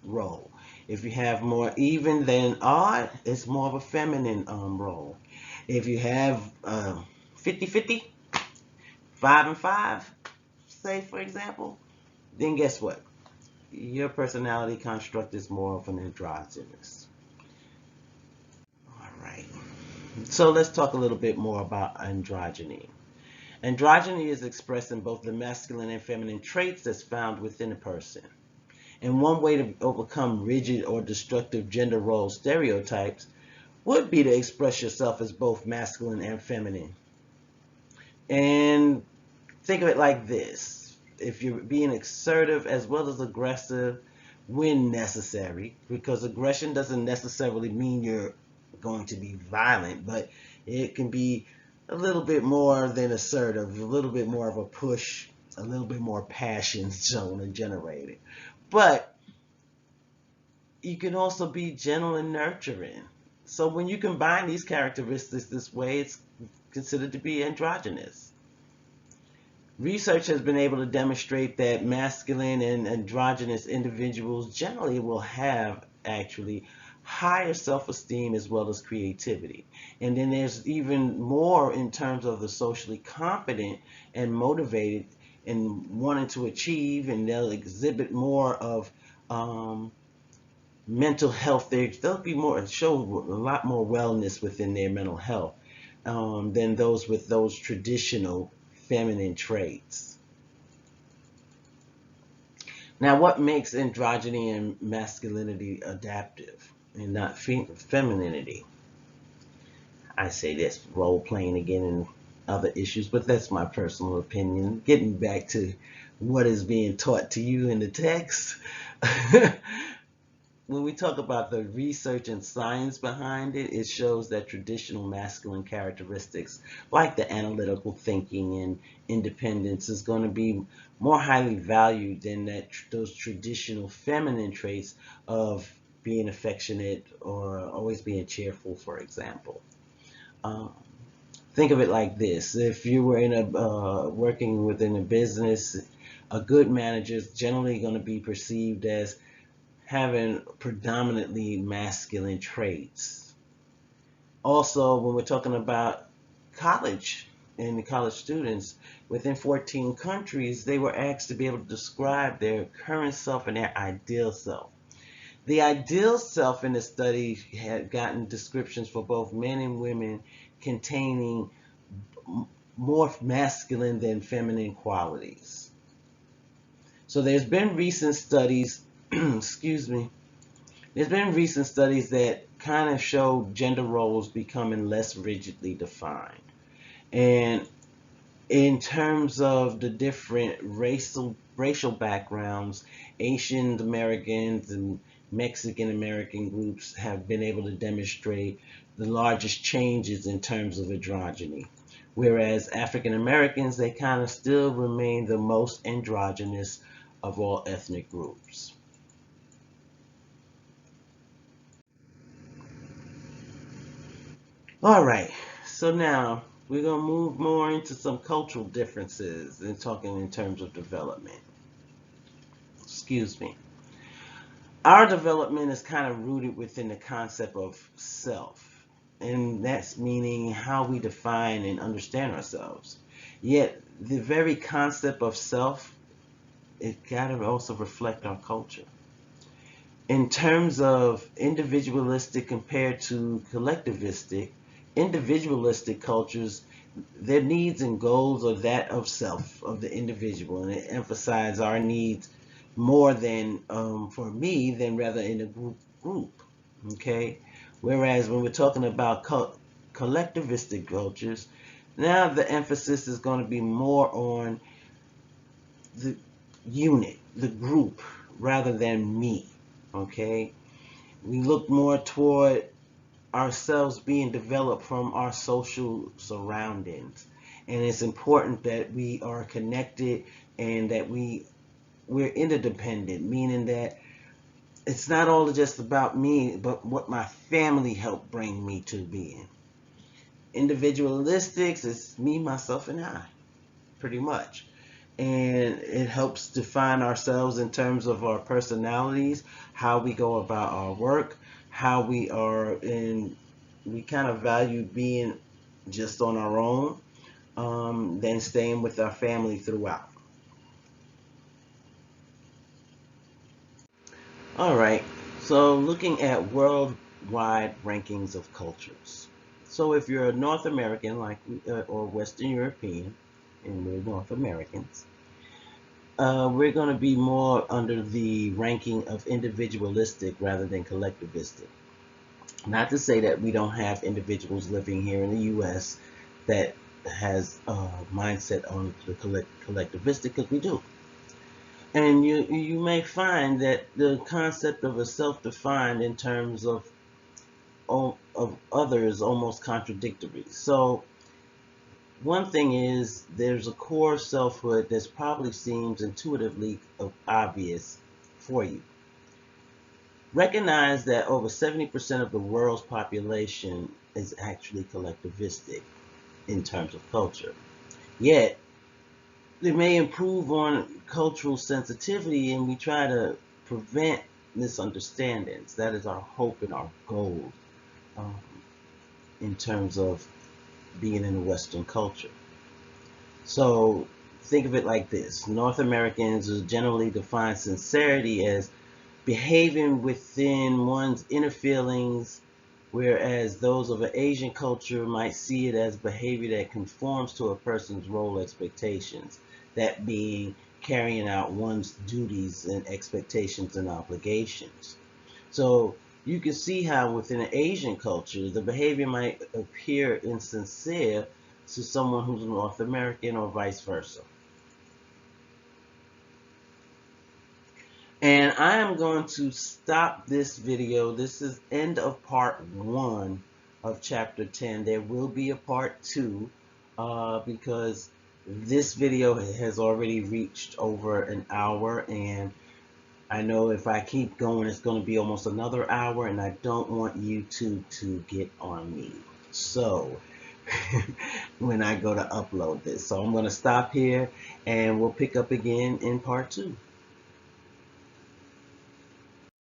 role. If you have more even than odd, it's more of a feminine role. If you have 50-50, 5 and 5, say for example, then guess what? Your personality construct is more of an androgynous. All right. So let's talk a little bit more about androgyny. Androgyny is expressed in both the masculine and feminine traits that's found within a person. And one way to overcome rigid or destructive gender role stereotypes would be to express yourself as both masculine and feminine. And think of it like this. If you're being assertive as well as aggressive when necessary, because aggression doesn't necessarily mean you're going to be violent, but it can be a little bit more than assertive, a little bit more of a push, a little bit more passion shown and generated. But you can also be gentle and nurturing. So when you combine these characteristics this way, it's considered to be androgynous. Research has been able to demonstrate that masculine and androgynous individuals generally will have actually higher self-esteem as well as creativity. And then there's even more in terms of the socially competent and motivated and wanting to achieve, and they'll exhibit more of mental health, they'll be more, show a lot more wellness within their mental health than those with those traditional feminine traits. Now, what makes androgyny and masculinity adaptive and not femininity? I say this, role playing again and other issues, but that's my personal opinion. Getting back to what is being taught to you in the text. When we talk about the research and science behind it, it shows that traditional masculine characteristics like the analytical thinking and independence is going to be more highly valued than those traditional feminine traits of being affectionate or always being cheerful, for example. Think of it like this: if you were in a working within a business, a good manager is generally going to be perceived as having predominantly masculine traits. Also, when we're talking about college and the college students, within 14 countries, they were asked to be able to describe their current self and their ideal self. The ideal self in the study had gotten descriptions for both men and women containing more masculine than feminine qualities. So there's been recent studies, excuse me, there's been recent studies that kind of show gender roles becoming less rigidly defined. And in terms of the different racial backgrounds, Asian Americans and Mexican American groups have been able to demonstrate the largest changes in terms of androgyny. Whereas African Americans, they kind of still remain the most androgynous of all ethnic groups. All right, so now we're going to move more into some cultural differences and talking in terms of development. Excuse me. Our development is kind of rooted within the concept of self, and that's meaning how we define and understand ourselves. Yet the very concept of self, it got to also reflect our culture. In terms of individualistic compared to collectivistic, individualistic cultures, their needs and goals are that of self, of the individual, and it emphasizes our needs more than for me than rather in a group. Okay, whereas when we're talking about collectivistic cultures, now the emphasis is going to be more on the unit, the group, rather than me. Okay, we look more toward ourselves being developed from our social surroundings, and it's important that we are connected and that we're interdependent, meaning that it's not all just about me, but what my family helped bring me to being. Individualistics is me, myself, and I, pretty much. And it helps define ourselves in terms of our personalities, how we go about our work, how we are in, we kind of value being just on our own, than staying with our family throughout. All right, so looking at worldwide rankings of cultures. So if you're a North American like or Western European, and we're North Americans, we're going to be more under the ranking of individualistic rather than collectivistic. Not to say that we don't have individuals living here in the U.S. that has a mindset on the collectivistic, because we do. And you may find that the concept of a self-defined in terms of others is almost contradictory. So one thing is there's a core selfhood that probably seems intuitively obvious for you. Recognize that over 70% of the world's population is actually collectivistic in terms of culture. Yet, they may improve on cultural sensitivity, and we try to prevent misunderstandings. That is our hope and our goal in terms of being in a Western culture. So think of it like this. North Americans generally define sincerity as behaving within one's inner feelings, whereas those of an Asian culture might see it as behavior that conforms to a person's role expectations, that being carrying out one's duties and expectations and obligations. So you can see how within an Asian culture, the behavior might appear insincere to someone who's North American or vice versa. And I am going to stop this video. This is end of part 1 of chapter 10. There will be a part 2 because this video has already reached over an hour, and I know if I keep going it's going to be almost another hour, and I don't want YouTube to get on me. So when I go to upload this. So I'm going to stop here and we'll pick up again in part 2.